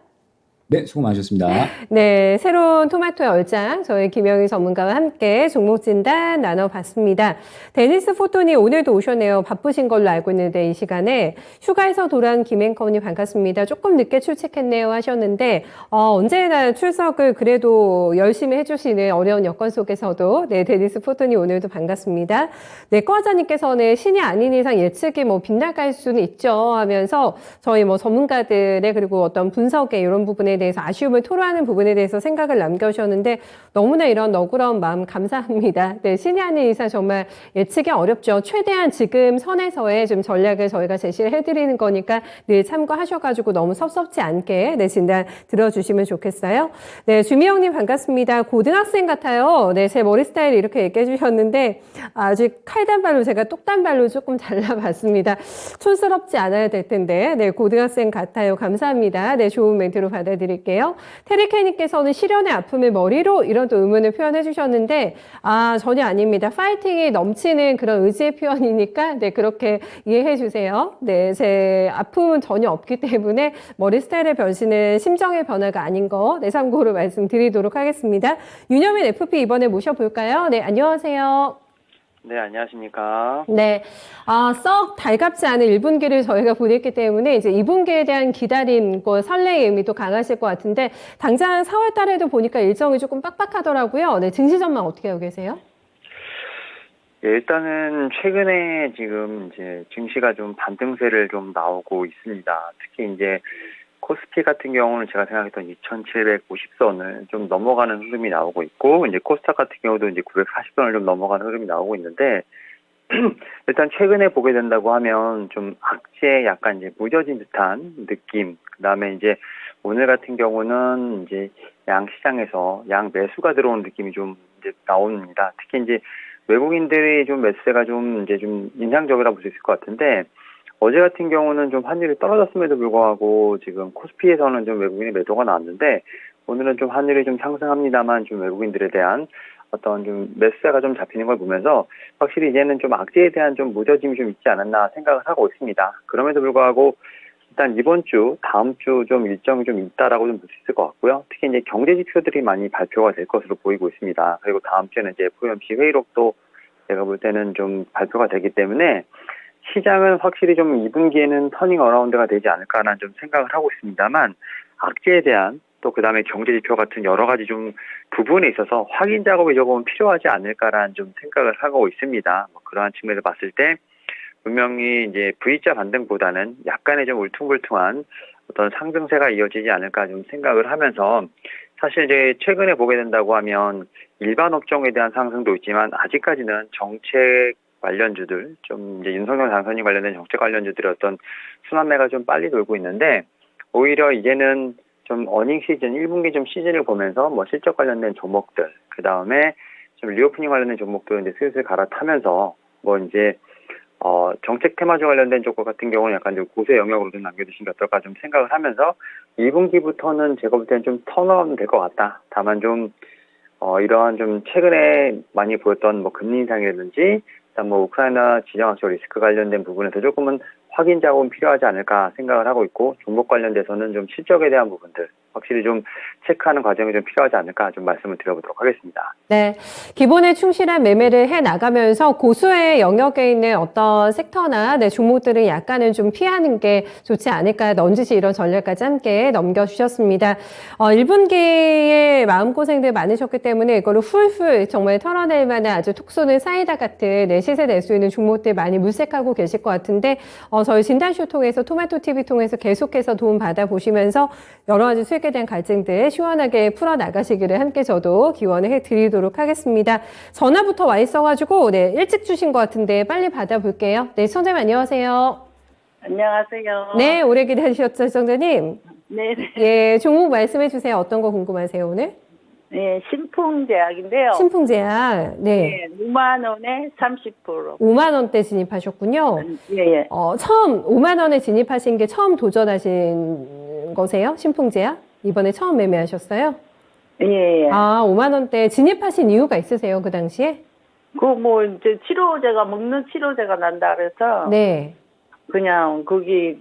네, 수고 많으셨습니다. 네, 새로운 토마토의 얼짱 저희 김영희 전문가와 함께 종목 진단 나눠봤습니다. 데니스 포톤이 오늘도 오셨네요. 바쁘신 걸로 알고 있는데 이 시간에 휴가에서 돌아온 김앤컴님 반갑습니다. 조금 늦게 출첵했네요 하셨는데 언제나 출석을 그래도 열심히 해주시는 어려운 여건 속에서도 네, 데니스 포톤이 오늘도 반갑습니다. 네, 과자님께서는 신이 아닌 이상 예측이 뭐 빗나갈 수는 있죠 하면서 저희 뭐 전문가들의 그리고 어떤 분석의 이런 부분에 대해서 아쉬움을 토로하는 부분에 대해서 생각을 남겨주셨는데 너무나 이런 너그러운 마음 감사합니다. 네, 신이 아닌 이상 정말 예측이 어렵죠. 최대한 지금 선에서의 좀 전략을 저희가 제시를 해드리는 거니까 늘 참고하셔가지고 너무 섭섭지 않게 네, 진단 들어주시면 좋겠어요. 네, 주미영님 반갑습니다. 고등학생 같아요. 네, 제 머리 스타일 이렇게 얘기해 주셨는데 아직 칼단발로 제가 똑단발로 조금 잘라봤습니다. 촌스럽지 않아야 될 텐데 네, 고등학생 같아요. 감사합니다. 네, 좋은 멘트로 받아드릴게요. 테리케이님께서는 실연의 아픔을 머리로 이런 또 의문을 표현해 주셨는데 전혀 아닙니다. 파이팅이 넘치는 그런 의지의 표현이니까 네 그렇게 이해해 주세요. 네, 제 아픔은 전혀 없기 때문에 머리 스타일의 변신은 심정의 변화가 아닌 거 네, 참고로 말씀드리도록 하겠습니다. 윤여민 FP 이번에 모셔볼까요? 네, 안녕하세요. 네, 안녕하십니까. 네. 썩 달갑지 않은 1분기를 저희가 보냈기 때문에 이제 2분기에 대한 기다림과 설레의 의미도 강하실 것 같은데 당장 4월 달에도 보니까 일정이 조금 빡빡하더라고요. 네, 증시 전망 어떻게 하고 계세요? 예, 일단은 최근에 지금 이제 증시가 좀 반등세를 좀 나오고 있습니다. 특히 이제 코스피 같은 경우는 제가 생각했던 2,750선을 좀 넘어가는 흐름이 나오고 있고, 이제 코스닥 같은 경우도 이제 940선을 좀 넘어가는 흐름이 나오고 있는데, 일단 최근에 보게 된다고 하면 좀 악재에 약간 이제 무뎌진 듯한 느낌, 그 다음에 이제 오늘 같은 경우는 이제 양 시장에서 양 매수가 들어오는 느낌이 좀 이제 나옵니다. 특히 이제 외국인들이 좀 매수세가 좀 이제 좀 인상적이라 볼 수 있을 것 같은데, 어제 같은 경우는 좀 환율이 떨어졌음에도 불구하고 지금 코스피에서는 좀 외국인의 매도가 나왔는데 오늘은 좀 환율이 좀 상승합니다만 좀 외국인들에 대한 어떤 좀 매수세가 좀 잡히는 걸 보면서 확실히 이제는 좀 악재에 대한 좀 무뎌짐이 좀 있지 않았나 생각을 하고 있습니다. 그럼에도 불구하고 일단 이번 주, 다음 주 좀 일정이 좀 있다라고 좀 볼 수 있을 것 같고요. 특히 이제 경제 지표들이 많이 발표가 될 것으로 보이고 있습니다. 그리고 다음 주에는 이제 FOMC 회의록도 제가 볼 때는 좀 발표가 되기 때문에 시장은 확실히 좀 2분기에는 터닝 어라운드가 되지 않을까라는 좀 생각을 하고 있습니다만 악재에 대한 또 그다음에 경제 지표 같은 여러 가지 좀 부분에 있어서 확인 작업이 조금 필요하지 않을까라는 좀 생각을 하고 있습니다. 그러한 측면에서 봤을 때 분명히 이제 V자 반등보다는 약간의 좀 울퉁불퉁한 어떤 상승세가 이어지지 않을까 좀 생각을 하면서 사실 이제 최근에 보게 된다고 하면 일반 업종에 대한 상승도 있지만 아직까지는 정책 관련주들, 좀 이제 윤석열 당선인 관련된 정책 관련주들의 어떤 순환매가 좀 빨리 돌고 있는데, 오히려 이제는 좀 어닝 시즌, 1분기 좀 시즌을 보면서 뭐 실적 관련된 종목들, 그 다음에 좀 리오프닝 관련된 종목도 이제 슬슬 갈아타면서 뭐 이제 정책 테마주 관련된 쪽 같은 경우는 약간 좀 고세 영역으로 좀 남겨두신 게 어떨까 좀 생각을 하면서 2분기부터는 제가 볼 때는 좀 턴어라운드 될 것 같다. 다만 좀 이러한 좀 최근에 많이 보였던 뭐 금리 인상이라든지 일단 뭐 우크라이나 지정학적 리스크 관련된 부분에서 조금은 확인 작업은 필요하지 않을까 생각을 하고 있고 종목 관련돼서는 좀 실적에 대한 부분들 확실히 좀 체크하는 과정이 좀 필요하지 않을까 좀 말씀을 드려보도록 하겠습니다. 네, 기본에 충실한 매매를 해 나가면서 고수의 영역에 있는 어떤 섹터나 종목들은 약간은 좀 피하는 게 좋지 않을까 넌지시 이런 전략까지 함께 넘겨주셨습니다. 1분기에 마음고생들 많으셨기 때문에 이거를 훌훌 정말 털어낼 만한 아주 톡 쏘는 사이다 같은 시세 낼 수 있는 종목들 많이 물색하고 계실 것 같은데 저희 진단쇼 통해서 토마토TV 통해서 계속해서 도움 받아보시면서 여러 가지 수익에 대한 갈증들 시원하게 풀어나가시기를 함께 저도 기원을 해드리도록 하겠습니다. 전화부터 와 있어가지고 일찍 주신 것 같은데 빨리 받아볼게요. 네, 선생님 안녕하세요. 안녕하세요. 네, 오래 기다리셨죠, 정자님? 네, 예, 종목 말씀해 주세요. 어떤 거 궁금하세요, 오늘? 네, 신풍제약인데요. 신풍제약, 네. 네, 5만 원에 30%. 5만 원대 진입하셨군요. 예. 처음 5만 원에 진입하신 게 처음 도전하신 거세요? 신풍제약? 이번에 처음 매매하셨어요? 예. 5만 원대 진입하신 이유가 있으세요, 그 당시에? 뭐 이제 치료제가 먹는 치료제가 난다 그래서 네. 그냥 거기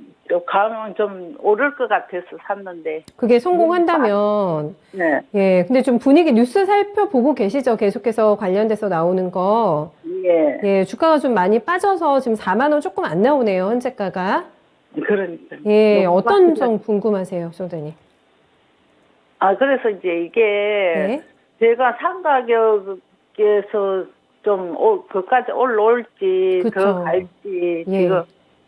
가면 좀 오를 것 같아서 샀는데. 그게 성공한다면 네. 예, 근데 좀 분위기 뉴스 살펴보고 계시죠? 계속해서 관련돼서 나오는 거. 예. 예, 주가가 좀 많이 빠져서 지금 4만 원 조금 안 나오네요, 현재가가. 그러니까. 예, 너무 어떤 빠지다. 점 궁금하세요, 소장님? 그래서 이제 이게 네. 제가 산 가격에서 좀 그까지 올라올지 그쵸. 더 갈지 예. 지금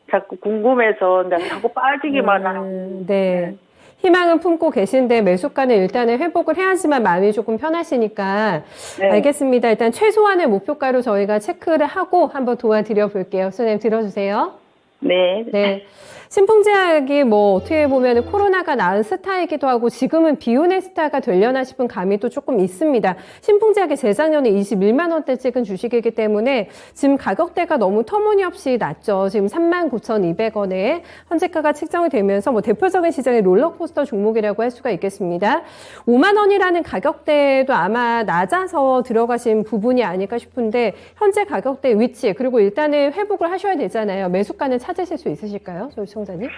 자꾸 궁금해서 이제 자꾸 빠지기만 하고. 네. 희망은 품고 계신데 매수가는 일단은 회복을 해야지만 마음이 조금 편하시니까 네. 알겠습니다. 일단 최소한의 목표가로 저희가 체크를 하고 한번 도와드려 볼게요. 선생님 들어주세요. 네. 네. 신풍제약이 뭐 어떻게 보면 코로나가 나은 스타이기도 하고 지금은 비운의 스타가 되려나 싶은 감이 또 조금 있습니다. 신풍제약이 재작년에 21만 원대 찍은 주식이기 때문에 지금 가격대가 너무 터무니없이 낮죠. 지금 39,200원에 현재가가 책정이 되면서 뭐 대표적인 시장의 롤러코스터 종목이라고 할 수가 있겠습니다. 5만 원이라는 가격대도 아마 낮아서 들어가신 부분이 아닐까 싶은데 현재 가격대 위치 그리고 일단은 회복을 하셔야 되잖아요. 매수가는 찾으실 수 있으실까요? 저희 청자님?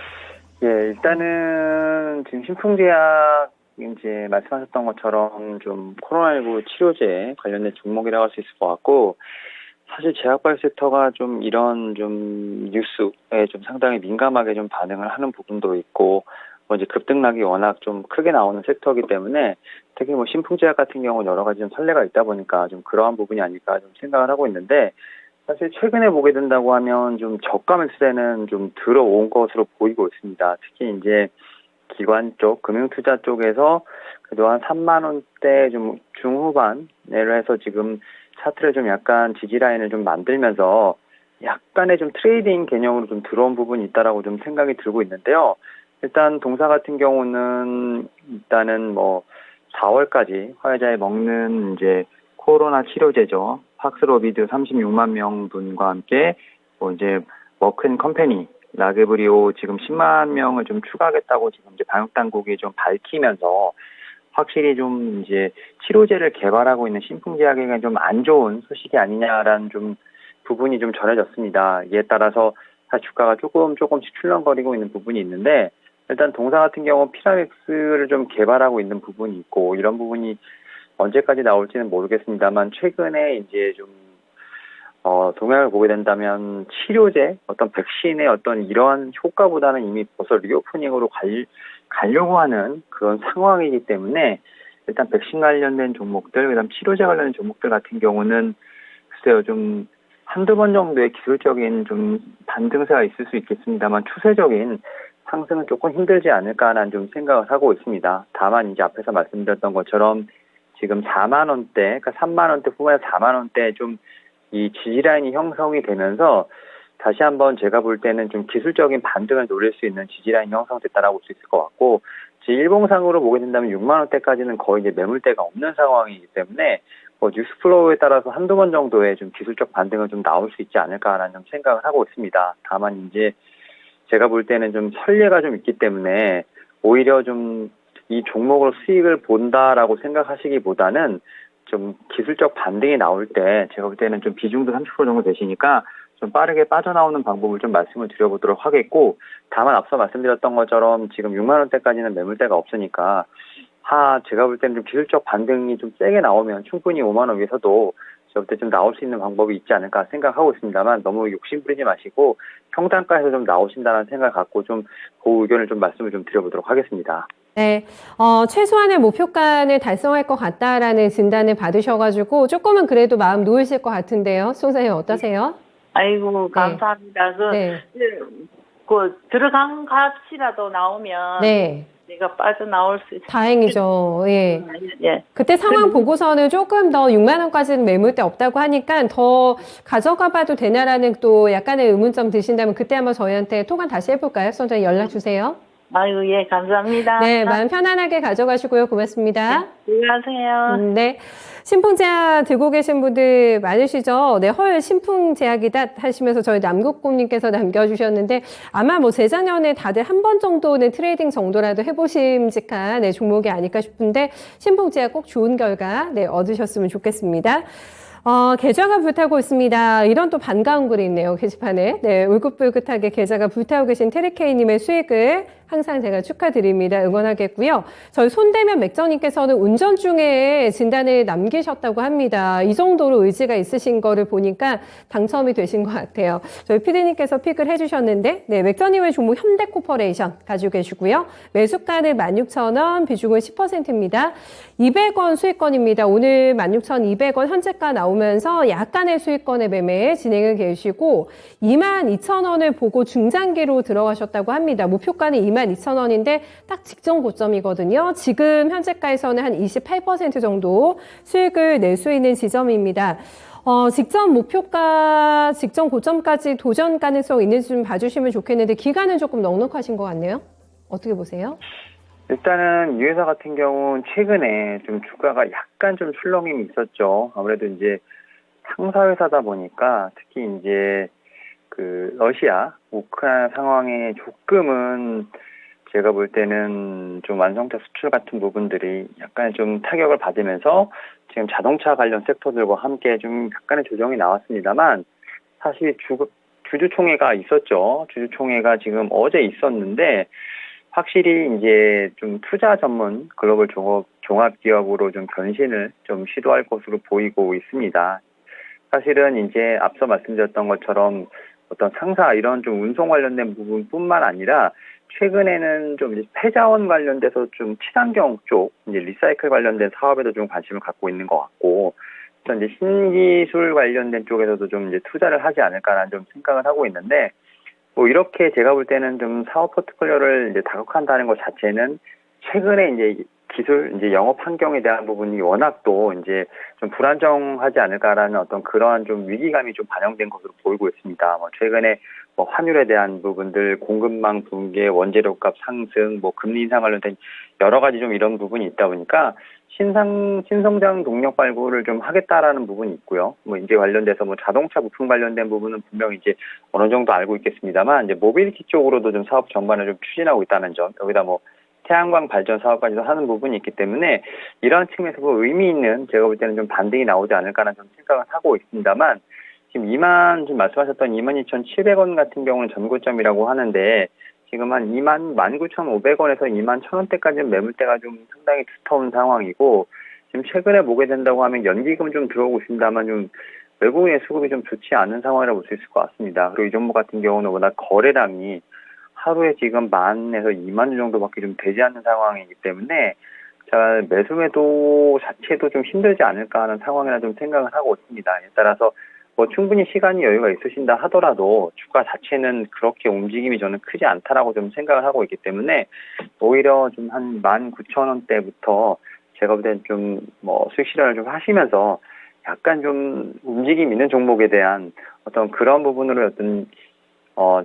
예, 일단은 지금 신풍제약 이제 말씀하셨던 것처럼 좀 코로나19 치료제 관련된 종목이라고 할 수 있을 것 같고 사실 제약발 섹터가 좀 이런 좀 뉴스에 좀 상당히 민감하게 좀 반응을 하는 부분도 있고 뭐 이제 급등락이 워낙 좀 크게 나오는 섹터이기 때문에 특히 뭐 신풍제약 같은 경우는 여러 가지 좀 선례가 있다 보니까 좀 그러한 부분이 아닐까 좀 생각을 하고 있는데 사실 최근에 보게 된다고 하면 좀 저가 매수세는 좀 들어온 것으로 보이고 있습니다. 특히 이제 기관 쪽, 금융투자 쪽에서 그동안 3만 원대 좀 중후반내로 해서 지금 차트를 좀 약간 지지라인을 좀 만들면서 약간의 좀 트레이딩 개념으로 좀 들어온 부분이 있다라고 좀 생각이 들고 있는데요. 일단 동사 같은 경우는 일단은 뭐 4월까지 화이자에 먹는 이제 코로나 치료제죠. 팍스로비드 36만 명 분과 함께 뭐 이제 머큰 컴퍼니 라게브리오 지금 10만 명을 좀 추가하겠다고 지금 이제 방역 당국이 좀 밝히면서 확실히 좀 이제 치료제를 개발하고 있는 신풍제약에게 좀 안 좋은 소식이 아니냐라는 좀 부분이 좀 전해졌습니다. 이에 따라서 주가가 조금씩 출렁거리고 있는 부분이 있는데 일단 동사 같은 경우 피라믹스를 좀 개발하고 있는 부분이 있고 이런 부분이 언제까지 나올지는 모르겠습니다만 최근에 이제 좀 동향을 보게 된다면 치료제 어떤 백신의 어떤 이러한 효과보다는 이미 벌써 리오프닝으로 가려고 하는 그런 상황이기 때문에 일단 백신 관련된 종목들 그다음 치료제 관련된 종목들 같은 경우는 글쎄요 좀 한두 번 정도의 기술적인 좀 반등세가 있을 수 있겠습니다만 추세적인 상승은 조금 힘들지 않을까라는 좀 생각을 하고 있습니다. 다만 이제 앞에서 말씀드렸던 것처럼 지금 4만 원대, 그러니까 3만 원대 후반에 4만 원대 좀 이 지지라인이 형성이 되면서 다시 한번 제가 볼 때는 좀 기술적인 반등을 노릴 수 있는 지지라인이 형성됐다라고 볼 수 있을 것 같고 일봉상으로 보게 된다면 6만 원대까지는 거의 이제 매물대가 없는 상황이기 때문에 뉴스플로우에 따라서 한두 번 정도의 좀 기술적 반등은 좀 나올 수 있지 않을까라는 좀 생각을 하고 있습니다. 다만 이제 제가 볼 때는 좀 선례가 좀 있기 때문에 오히려 좀 이 종목으로 수익을 본다라고 생각하시기보다는 좀 기술적 반등이 나올 때 제가 볼 때는 좀 비중도 30% 정도 되시니까 좀 빠르게 빠져나오는 방법을 좀 말씀을 드려보도록 하겠고, 다만 앞서 말씀드렸던 것처럼 지금 6만 원대까지는 매물대가 없으니까 제가 볼 때는 좀 기술적 반등이 좀 세게 나오면 충분히 5만 원 위에서도 제가 볼 때 좀 나올 수 있는 방법이 있지 않을까 생각하고 있습니다만, 너무 욕심 부리지 마시고 평단가에서 좀 나오신다는 생각을 갖고 좀 그 의견을 좀 말씀을 좀 드려보도록 하겠습니다. 네, 최소한의 목표가를 달성할 것 같다라는 진단을 받으셔가지고 조금은 그래도 마음 놓으실 것 같은데요. 송사님 어떠세요? 아이고, 감사합니다. 네. 들어간 값이라도 나오면 네. 내가 빠져나올 수 있어요. 다행이죠. 예. 예. 그때 상황 보고서는 조금 더 6만 원까지는 매물대 없다고 하니까 더 가져가 봐도 되나라는 또 약간의 의문점 드신다면 그때 한번 저희한테 통화 다시 해볼까요? 선생님 연락 주세요. 아이고, 예, 감사합니다. 네, 마음 편안하게 가져가시고요. 고맙습니다. 수고하세요. 네. 신풍제약 들고 계신 분들 많으시죠? 네, 헐 신풍제약이다 하시면서 저희 남국공님께서 남겨주셨는데 아마 뭐 재작년에 다들 한 번 정도는 트레이딩 정도라도 해보심직한 네, 종목이 아닐까 싶은데 신풍제약 꼭 좋은 결과 네, 얻으셨으면 좋겠습니다. 계좌가 불타고 있습니다. 이런 또 반가운 글이 있네요. 게시판에. 네, 울긋불긋하게 계좌가 불타고 계신 테리케이님의 수익을 항상 제가 축하드립니다. 응원하겠고요. 저희 손대면 맥정님께서는 운전 중에 진단을 남기셨다고 합니다. 이 정도로 의지가 있으신 거를 보니까 당첨이 되신 것 같아요. 저희 피디님께서 픽을 해주셨는데, 네, 맥정님의 종목 현대코퍼레이션 가지고 계시고요. 매수가는 16,000원, 비중은 10%입니다. 200원 수익권입니다. 오늘 16,200원 현재가 나오면서 약간의 수익권의 매매 진행을 계시고 22,000원을 보고 중장기로 들어가셨다고 합니다. 목표가는 22,000원인데 딱 직전 고점이거든요. 지금 현재가에서는 한 28% 정도 수익을 낼 수 있는 지점입니다. 직전 목표가, 직전 고점까지 도전 가능성 있는지 좀 봐주시면 좋겠는데 기간은 조금 넉넉하신 것 같네요. 어떻게 보세요? 일단은 이 회사 같은 경우는 최근에 좀 주가가 약간 좀 출렁임이 있었죠. 아무래도 이제 상사 회사다 보니까 특히 이제 그 러시아, 우크라이나 상황에 조금은 제가 볼 때는 좀 완성차 수출 같은 부분들이 약간 좀 타격을 받으면서 지금 자동차 관련 섹터들과 함께 좀 약간의 조정이 나왔습니다만 사실 주주총회가 있었죠. 주주총회가 지금 어제 있었는데 확실히 이제 좀 투자 전문 글로벌 종합 기업으로 좀 변신을 좀 시도할 것으로 보이고 있습니다. 사실은 이제 앞서 말씀드렸던 것처럼 어떤 상사 이런 좀 운송 관련된 부분뿐만 아니라 최근에는 좀 이제 폐자원 관련돼서 좀 친환경 쪽 이제 리사이클 관련된 사업에도 좀 관심을 갖고 있는 것 같고, 또 이제 신기술 관련된 쪽에서도 좀 이제 투자를 하지 않을까라는 좀 생각을 하고 있는데, 뭐 이렇게 제가 볼 때는 좀 사업 포트폴리오를 이제 다각화한다는 것 자체는 최근에 이제 기술 이제 영업 환경에 대한 부분이 워낙 또 이제 좀 불안정하지 않을까라는 어떤 그러한 좀 위기감이 좀 반영된 것으로 보이고 있습니다. 뭐 최근에 뭐 환율에 대한 부분들, 공급망 붕괴, 원재료값 상승, 뭐 금리 인상 관련된 여러 가지 좀 이런 부분이 있다 보니까 신성장 동력 발굴을 좀 하겠다라는 부분이 있고요. 뭐 이제 관련돼서 뭐 자동차 부품 관련된 부분은 분명히 이제 어느 정도 알고 있겠습니다만 이제 모빌리티 쪽으로도 좀 사업 전반을 좀 추진하고 있다는 점, 여기다 뭐 태양광 발전 사업까지도 하는 부분이 있기 때문에 이러한 측면에서 의미 있는 제가 볼 때는 좀 반등이 나오지 않을까라는 좀 생각을 하고 있습니다만, 지금 지금 말씀하셨던 22,700원 같은 경우는 전고점이라고 하는데 지금 한 19,500원에서 21,000원대까지는 매물대가 좀 상당히 두터운 상황이고, 지금 최근에 보게 된다고 하면 연기금 좀 들어오고 있습니다만 좀 외국인의 수급이 좀 좋지 않은 상황이라고 볼 수 있을 것 같습니다. 그리고 이 종목 같은 경우는 워낙 거래량이 하루에 지금 10,000에서 20,000주 정도밖에 좀 되지 않는 상황이기 때문에 매수 매도 자체도 좀 힘들지 않을까 하는 상황이라 좀 생각을 하고 있습니다. 따라서 뭐 충분히 시간이 여유가 있으신다 하더라도 주가 자체는 그렇게 움직임이 저는 크지 않다라고 좀 생각을 하고 있기 때문에 오히려 좀 한 19,000원대부터 제가 볼 땐 좀 뭐 수익 실현을 좀 하시면서 약간 좀 움직임 있는 종목에 대한 어떤 그런 부분으로 어떤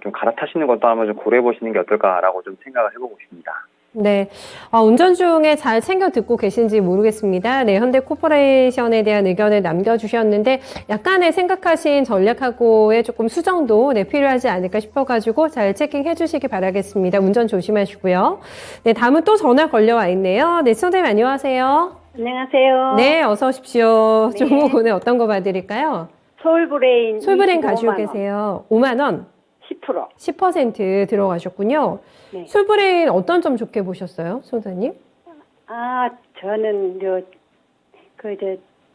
좀 갈아타시는 것도 한번 좀 고려해 보시는 게 어떨까라고 좀 생각을 해보고 있습니다. 네. 운전 중에 잘 챙겨 듣고 계신지 모르겠습니다. 네, 현대코퍼레이션에 대한 의견을 남겨주셨는데 약간의 생각하신 전략하고의 조금 수정도 필요하지 않을까 싶어가지고 잘 체킹해 주시기 바라겠습니다. 운전 조심하시고요. 네, 다음은 또 전화 걸려와 있네요. 네, 시청자님 안녕하세요. 안녕하세요. 네, 어서 오십시오. 네. 종목 오늘 어떤 거 봐드릴까요? 서울브레인 솔브레인 25만 가지고 원. 계세요. 5만 원. 10%. 10% 들어가셨군요. 네. 솔브레인 어떤 점 좋게 보셨어요, 소장님? 저는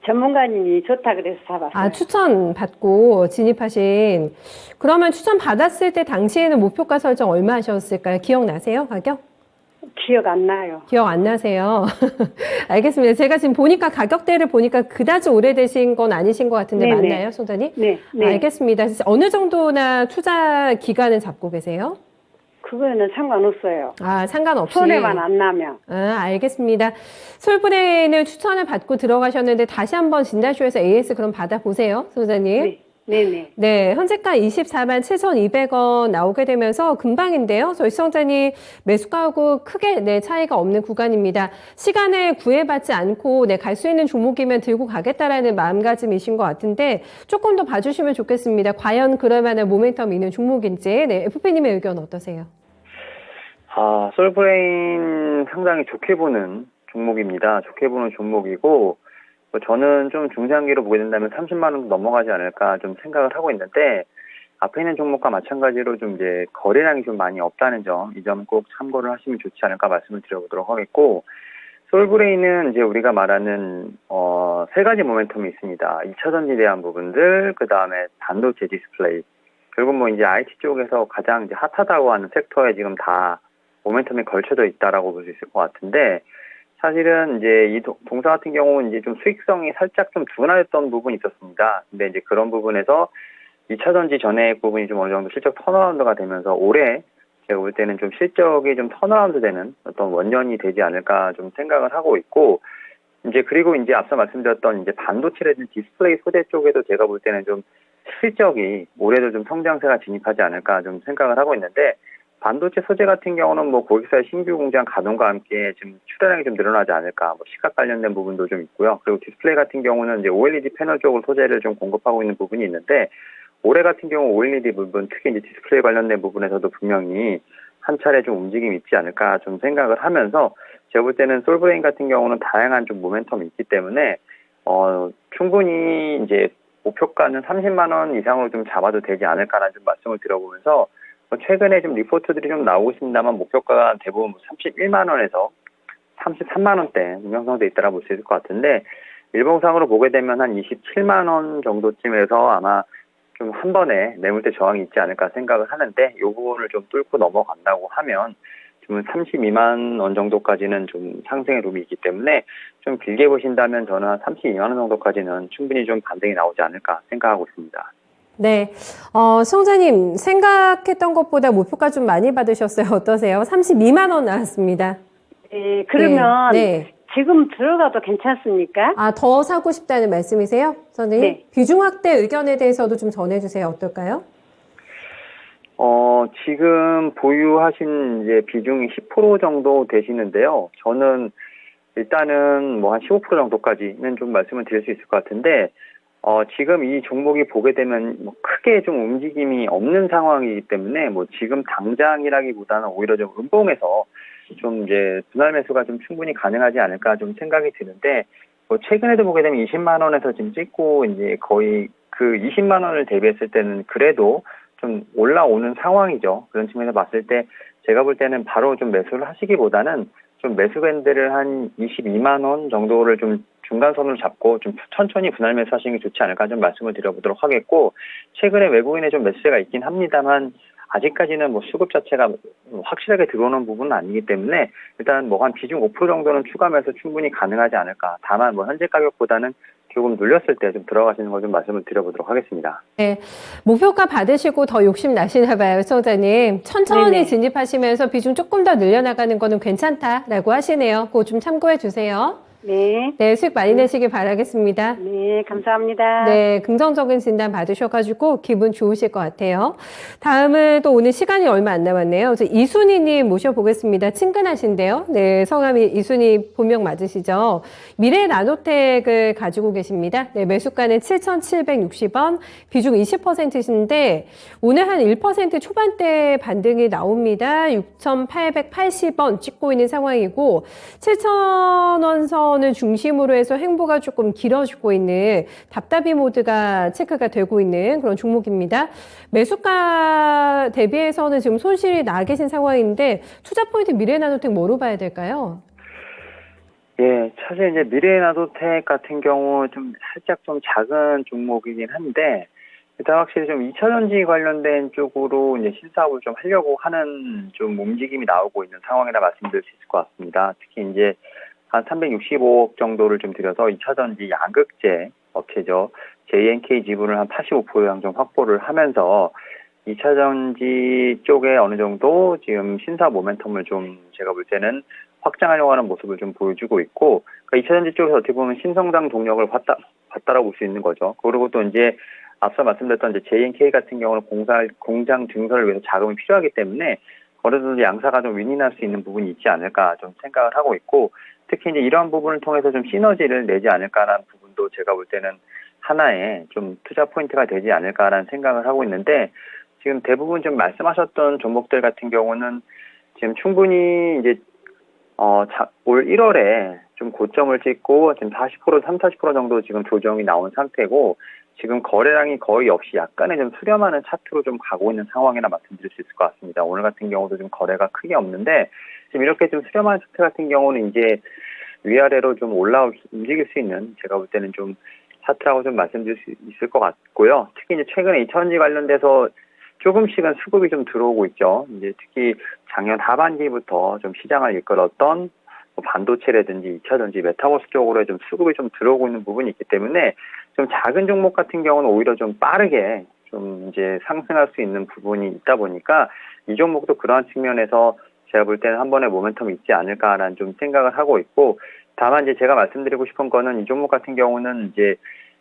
전문가님이 좋다 그래서 사봤어요. 추천 받고 진입하신. 그러면 추천 받았을 때 당시에는 목표가 설정 얼마 하셨을까요? 기억나세요, 가격? 기억 안 나요. 기억 안 나세요? 알겠습니다. 제가 지금 보니까 가격대를 보니까 그다지 오래되신 건 아니신 것 같은데 네네. 맞나요, 소장님? 네. 알겠습니다. 어느 정도나 투자 기간을 잡고 계세요? 그거는 상관없어요. 상관없이. 손해만 안 나면. 알겠습니다. 솔브레인을 추천을 받고 들어가셨는데 다시 한번 진단쇼에서 AS 그럼 받아보세요, 소장님. 네. 네네. 네, 현재가 24만 7,200원 나오게 되면서 금방인데요. 저희 시청자님 매수가하고 크게 차이가 없는 구간입니다. 시간에 구애받지 않고 갈 수 있는 종목이면 들고 가겠다라는 마음가짐이신 것 같은데 조금 더 봐주시면 좋겠습니다. 과연 그럴 만한 모멘텀이 있는 종목인지. 네, FP님의 의견 어떠세요? 솔브레인 상당히 좋게 보는 종목입니다. 좋게 보는 종목이고, 저는 좀 중장기로 보게 된다면 30만 원도 넘어가지 않을까 좀 생각을 하고 있는데, 앞에 있는 종목과 마찬가지로 좀 이제 거래량이 좀 많이 없다는 점, 이 점 꼭 참고를 하시면 좋지 않을까 말씀을 드려보도록 하겠고, 솔브레인은 이제 우리가 말하는 세 가지 모멘텀이 있습니다. 2차 전지에 대한 부분들, 그 다음에 반도체 디스플레이, 그리고 이제 IT 쪽에서 가장 이제 핫하다고 하는 섹터에 지금 다 모멘텀이 걸쳐져 있다라고 볼 수 있을 것 같은데, 사실은 이제 이 동사 같은 경우는 이제 좀 수익성이 살짝 좀 둔화했던 부분이 있었습니다. 근데 이제 그런 부분에서 2차 전지 전액 부분이 좀 어느 정도 실적 턴어라운드가 되면서 올해 제가 볼 때는 좀 실적이 좀 턴어라운드 되는 어떤 원년이 되지 않을까 좀 생각을 하고 있고, 이제 그리고 이제 앞서 말씀드렸던 이제 반도체라든지 디스플레이 소재 쪽에도 제가 볼 때는 좀 실적이 올해도 좀 성장세가 진입하지 않을까 좀 생각을 하고 있는데, 반도체 소재 같은 경우는 고객사의 신규 공장 가동과 함께 지금 출하량이 좀 늘어나지 않을까, 시각 관련된 부분도 좀 있고요. 그리고 디스플레이 같은 경우는 이제 OLED 패널 쪽으로 소재를 좀 공급하고 있는 부분이 있는데, 올해 같은 경우 OLED 부분, 특히 이제 디스플레이 관련된 부분에서도 분명히 한 차례 좀 움직임이 있지 않을까 좀 생각을 하면서, 제가 볼 때는 솔브레인 같은 경우는 다양한 좀 모멘텀이 있기 때문에, 충분히 이제 목표가는 30만 원 이상으로 좀 잡아도 되지 않을까라는 좀 말씀을 드려보면서, 최근에 좀 리포트들이 좀 나오고 있습니다만 목표가가 대부분 31만 원에서 33만 원대 형성돼 있다고 볼 수 있을 것 같은데, 일봉상으로 보게 되면 한 27만 원 정도쯤에서 아마 좀 한 번에 매물대 저항이 있지 않을까 생각을 하는데, 이 부분을 좀 뚫고 넘어간다고 하면 지금 32만 원 정도까지는 좀 상승의 룸이 있기 때문에 좀 길게 보신다면 저는 한 32만 원 정도까지는 충분히 좀 반등이 나오지 않을까 생각하고 있습니다. 네. 시청자님, 생각했던 것보다 목표가 좀 많이 받으셨어요. 어떠세요? 32만 원 나왔습니다. 네, 그러면 네. 지금 들어가도 괜찮습니까? 더 사고 싶다는 말씀이세요? 선생님? 네. 비중 확대 의견에 대해서도 좀 전해주세요. 어떨까요? 지금 보유하신 이제 비중이 10% 정도 되시는데요. 저는 일단은 한 15% 정도까지는 좀 말씀을 드릴 수 있을 것 같은데, 지금 이 종목이 보게 되면 크게 좀 움직임이 없는 상황이기 때문에 지금 당장이라기보다는 오히려 좀 음봉에서 좀 이제 분할 매수가 좀 충분히 가능하지 않을까 좀 생각이 드는데, 최근에도 보게 되면 20만 원에서 지금 찍고 이제 거의 그 20만 원을 대비했을 때는 그래도 좀 올라오는 상황이죠. 그런 측면에서 봤을 때 제가 볼 때는 바로 좀 매수를 하시기보다는 좀 매수 밴드를 한 22만 원 정도를 좀 중간선으로 잡고 좀 천천히 분할 매수하시는 게 좋지 않을까 좀 말씀을 드려보도록 하겠고, 최근에 외국인의 좀 매수세가 있긴 합니다만 아직까지는 수급 자체가 확실하게 들어오는 부분은 아니기 때문에 일단 한 비중 5% 정도는 추가 매수 충분히 가능하지 않을까. 다만 현재 가격보다는 조금 눌렸을 때 좀 들어가시는 걸 좀 말씀을 드려보도록 하겠습니다. 네. 목표가 받으시고 더 욕심 나시나 봐요, 시청자님. 천천히 네네. 진입하시면서 비중 조금 더 늘려나가는 거는 괜찮다라고 하시네요. 그거 좀 참고해 주세요. 네. 네, 수익 많이 내시길 바라겠습니다. 네, 감사합니다. 네, 긍정적인 진단 받으셔가지고 기분 좋으실 것 같아요. 다음은 또 오늘 시간이 얼마 안 남았네요. 이순희님 모셔보겠습니다. 친근하신데요. 네, 성함이 이순희 본명 맞으시죠? 미래나노텍을 가지고 계십니다. 네, 매수가는 7,760원, 비중 20%신데 오늘 한 1% 초반대 반등이 나옵니다. 6,880원 찍고 있는 상황이고 7,000원 선을 중심으로 해서 행보가 조금 길어지고 있는 답답이 모드가 체크가 되고 있는 그런 종목입니다. 매수가 대비해서는 지금 손실이 나 계신 상황인데 투자 포인트 미래나노텍 뭐로 봐야 될까요? 예, 사실 이제 미래나노텍 같은 경우 좀 살짝 좀 작은 종목이긴 한데 일단 확실히 좀 2차전지 관련된 쪽으로 이제 실사업을 좀 하려고 하는 좀 움직임이 나오고 있는 상황이라 말씀드릴 수 있을 것 같습니다. 특히 이제 한 365억 정도를 좀 들여서 2차전지 양극재 업체죠. JNK 지분을 한 85% 좀 확보를 하면서 2차전지 쪽에 어느 정도 지금 신사 모멘텀을 좀 제가 볼 때는 확장하려고 하는 모습을 좀 보여주고 있고, 그러니까 2차전지 쪽에서 어떻게 보면 신성장 동력을 봤다라고 볼 수 있는 거죠. 그리고 또 이제 앞서 말씀드렸던 이제 JNK 같은 경우는 공장 증설을 위해서 자금이 필요하기 때문에 어느 정도 양사가 좀 윈윈할 수 있는 부분이 있지 않을까 좀 생각을 하고 있고, 특히 이제 이러한 부분을 통해서 좀 시너지를 내지 않을까라는 부분도 제가 볼 때는 하나의 좀 투자 포인트가 되지 않을까라는 생각을 하고 있는데, 지금 대부분 좀 말씀하셨던 종목들 같은 경우는 지금 충분히 이제 올 1월에 좀 고점을 찍고 지금 40% 정도 지금 조정이 나온 상태고, 지금 거래량이 거의 없이 약간의 좀 수렴하는 차트로 좀 가고 있는 상황이라 말씀드릴 수 있을 것 같습니다. 오늘 같은 경우도 좀 거래가 크게 없는데, 지금 이렇게 좀 수렴하는 차트 같은 경우는 이제 위아래로 좀 움직일 수 있는, 제가 볼 때는 좀 차트라고 좀 말씀드릴 수 있을 것 같고요. 특히 이제 최근에 2차전지 관련돼서 조금씩은 수급이 좀 들어오고 있죠. 이제 특히 작년 하반기부터 좀 시장을 이끌었던 반도체라든지 2차전지, 메타버스 쪽으로 좀 수급이 좀 들어오고 있는 부분이 있기 때문에 좀 작은 종목 같은 경우는 오히려 좀 빠르게 좀 이제 상승할 수 있는 부분이 있다 보니까 이 종목도 그러한 측면에서 제가 볼 때는 한 번의 모멘텀이 있지 않을까라는 좀 생각을 하고 있고, 다만 이제 제가 말씀드리고 싶은 거는 이 종목 같은 경우는 이제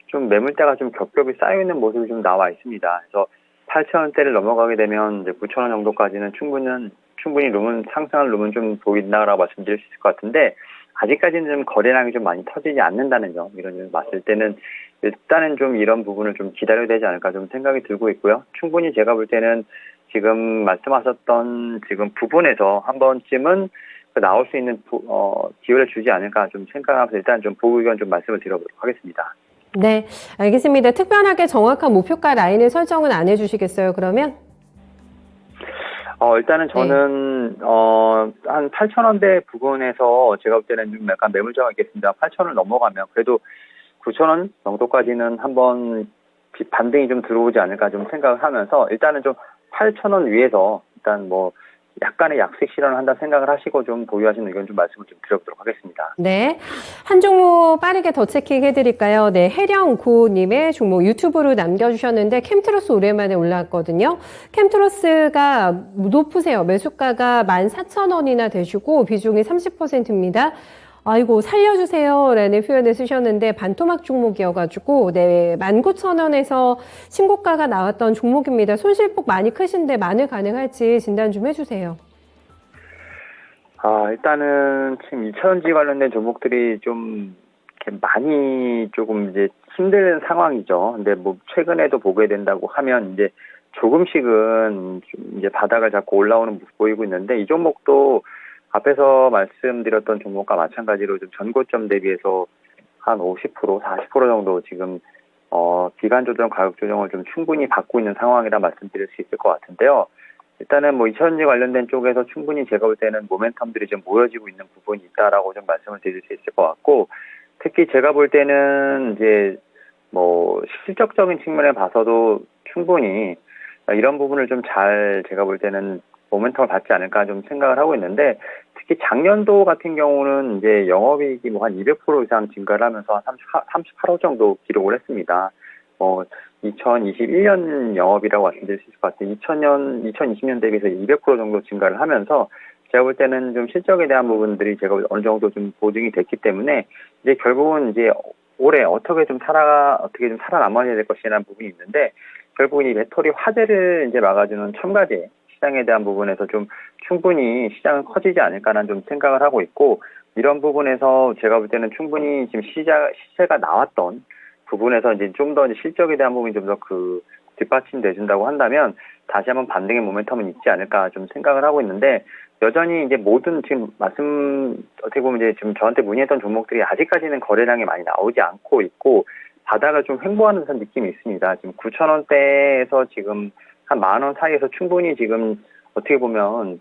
좀 매물대가 좀 겹겹이 쌓여 있는 모습이 좀 나와 있습니다. 그래서 8,000원대를 넘어가게 되면 이제 9,000원 정도까지는 충분히 상승할 룸은 좀 보인다라고 말씀드릴 수 있을 것 같은데, 아직까지는 좀 거래량이 좀 많이 터지지 않는다는 점, 이런 점 봤을 때는 일단은 좀 이런 부분을 좀 기다려야 되지 않을까 좀 생각이 들고 있고요. 충분히 제가 볼 때는 지금 말씀하셨던 지금 부분에서 한 번쯤은 나올 수 있는 기회를 주지 않을까 좀 생각하면서 일단 좀 보고 의견 좀 말씀을 드려보도록 하겠습니다. 네, 알겠습니다. 특별하게 정확한 목표가 라인을 설정은 안 해주시겠어요, 그러면? 일단은 저는, 한 8,000원대 부분에서 제가 볼 때는 좀 약간 매물저가 있겠습니다. 8,000원 넘어가면 그래도 9,000원 정도까지는 한번 반등이 좀 들어오지 않을까 좀 생각을 하면서, 일단은 좀 8,000원 위에서 일단 뭐 약간의 약식 실현을 한다 생각을 하시고 좀 보유하시는 의견 좀 말씀을 좀 드려보도록 하겠습니다. 네. 한 종목 빠르게 더 체킹 해드릴까요? 네. 해령구님의 종목 유튜브로 남겨주셨는데, 캠트로스 오랜만에 올라왔거든요. 캠트로스가 높으세요. 매수가가 14,000원이나 되시고, 비중이 30%입니다. 아이고, 살려주세요. 라는 표현을 쓰셨는데, 반토막 종목이어가지고, 네, 19,000원에서 신고가가 나왔던 종목입니다. 손실폭 많이 크신데, 만회 가능할지 진단 좀 해주세요. 일단은 지금 2차전지 관련된 종목들이 좀 이렇게 많이 조금 이제 힘든 상황이죠. 근데 뭐 최근에도 보게 된다고 하면 이제 조금씩은 좀 이제 바닥을 잡고 올라오는 모습 보이고 있는데, 이 종목도 앞에서 말씀드렸던 종목과 마찬가지로 좀 전고점 대비해서 한 50%, 40% 정도 지금 기간 조정, 가격 조정을 좀 충분히 받고 있는 상황이라 말씀드릴 수 있을 것 같은데요. 일단은 뭐 2차전지 관련된 쪽에서 충분히 제가 볼 때는 모멘텀들이 좀 모여지고 있는 부분이 있다라고 좀 말씀을 드릴 수 있을 것 같고, 특히 제가 볼 때는 이제 뭐 실적적인 측면에 봐서도 충분히 이런 부분을 좀 잘 제가 볼 때는 모멘텀을 받지 않을까 좀 생각을 하고 있는데, 특히 작년도 같은 경우는 이제 영업이익이 뭐 한 200% 이상 증가를 하면서 한 38억 정도 기록을 했습니다. 2021년 영업이라고 말씀드릴 수 있을 것 같아요. 2020년 대비해서 200% 정도 증가를 하면서 제가 볼 때는 좀 실적에 대한 부분들이 제가 어느 정도 좀 보증이 됐기 때문에 이제 결국은 이제 올해 어떻게 좀 살아남아야 될 것이라는 부분이 있는데 결국은 이 배터리 화재를 이제 막아주는 첨가제 시장에 대한 부분에서 좀 충분히 시장은 커지지 않을까라는 좀 생각을 하고 있고 이런 부분에서 제가 볼 때는 충분히 지금 시세가 나왔던 부분에서 이제 좀 더 실적에 대한 부분이 좀 더 뒷받침돼 준다고 한다면 다시 한번 반등의 모멘텀은 있지 않을까 좀 생각을 하고 있는데 여전히 이제 모든 지금 어떻게 보면 이제 지금 저한테 문의했던 종목들이 아직까지는 거래량이 많이 나오지 않고 있고 바닥을 좀 횡보하는 듯한 느낌이 있습니다. 지금 9,000원대에서 지금 한 10,000원 사이에서 충분히 지금 어떻게 보면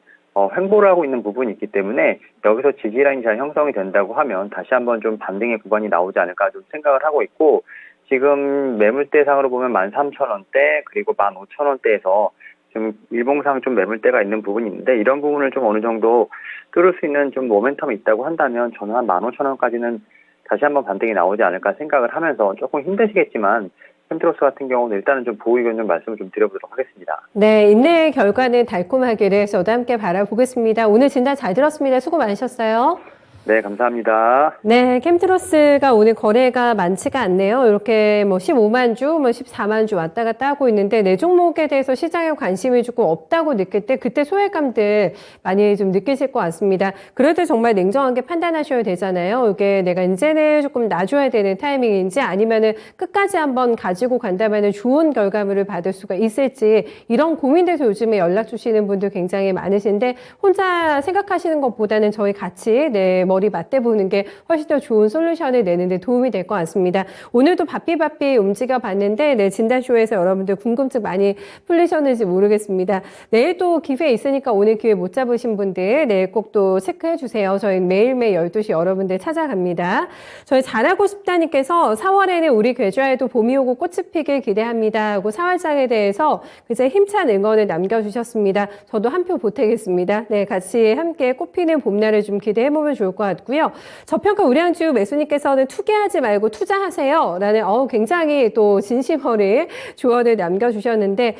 횡보를 하고 있는 부분이 있기 때문에 여기서 지지라인이 잘 형성이 된다고 하면 다시 한번 좀 반등의 구간이 나오지 않을까 좀 생각을 하고 있고 지금 매물대상으로 보면 13,000원대 그리고 15,000원대에서 좀 일봉상 좀 매물대가 있는 부분이 있는데 이런 부분을 좀 어느 정도 뚫을 수 있는 좀 모멘텀이 있다고 한다면 저는 한 15,000원까지는 다시 한번 반등이 나오지 않을까 생각을 하면서 조금 힘드시겠지만 캠트로스 같은 경우는 일단은 좀 보호 의견 좀 말씀을 좀 드려보도록 하겠습니다. 네, 인내의 결과는 달콤하기를 저도 함께 바라보겠습니다. 오늘 진단 잘 들었습니다. 수고 많으셨어요. 네, 감사합니다. 네, 캠트로스가 오늘 거래가 많지가 않네요. 이렇게 15만 주, 14만 주 왔다 갔다 하고 있는데 내 종목에 대해서 시장에 관심이 조금 없다고 느낄 때 그때 소외감들 많이 좀 느끼실 것 같습니다. 그럴 때 정말 냉정하게 판단하셔야 되잖아요. 이게 내가 이제는 조금 놔줘야 되는 타이밍인지 아니면은 끝까지 한번 가지고 간다면은 좋은 결과물을 받을 수가 있을지 이런 고민돼서 요즘에 연락 주시는 분들 굉장히 많으신데 혼자 생각하시는 것보다는 저희 같이 머리 맞대보는 게 훨씬 더 좋은 솔루션을 내는 데 도움이 될 것 같습니다. 오늘도 바삐바삐 움직여 봤는데 진단쇼에서 여러분들 궁금증 많이 풀리셨는지 모르겠습니다. 내일 또 기회 있으니까 오늘 기회 못 잡으신 분들 내일 꼭 또 체크해 주세요. 저희 매일매일 12시 여러분들 찾아갑니다. 저희 잘하고 싶다님께서 4월에는 우리 계좌에도 봄이 오고 꽃이 피길 기대합니다 하고 4월장에 대해서 그제 힘찬 응원을 남겨주셨습니다. 저도 한 표 보태겠습니다. 네, 같이 함께 꽃피는 봄날을 좀 기대해보면 좋을 것 같고요. 저평가 우량주 매수님께서는 투기하지 말고 투자하세요 라는 굉장히 또 진심 어린 조언을 남겨주셨는데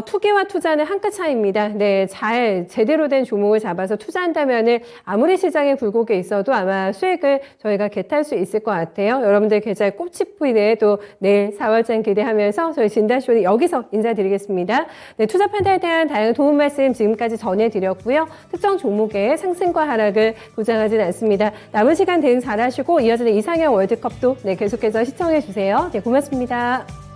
투기와 투자는 한 끗 차이입니다. 네, 제대로 된 종목을 잡아서 투자한다면은 아무리 시장에 굴곡이 있어도 아마 수익을 저희가 겟할 수 있을 것 같아요. 여러분들 계좌에 꽃이 피네 또 내일 4월장 기대하면서 저희 진단쇼는 여기서 인사드리겠습니다. 네, 투자 판단에 대한 다양한 도움 말씀 지금까지 전해드렸고요. 특정 종목의 상승과 하락을 보장하지는 않습니다. 남은 시간 대응 잘하시고 이어지는 이상형 월드컵도 계속해서 시청해주세요. 네, 고맙습니다.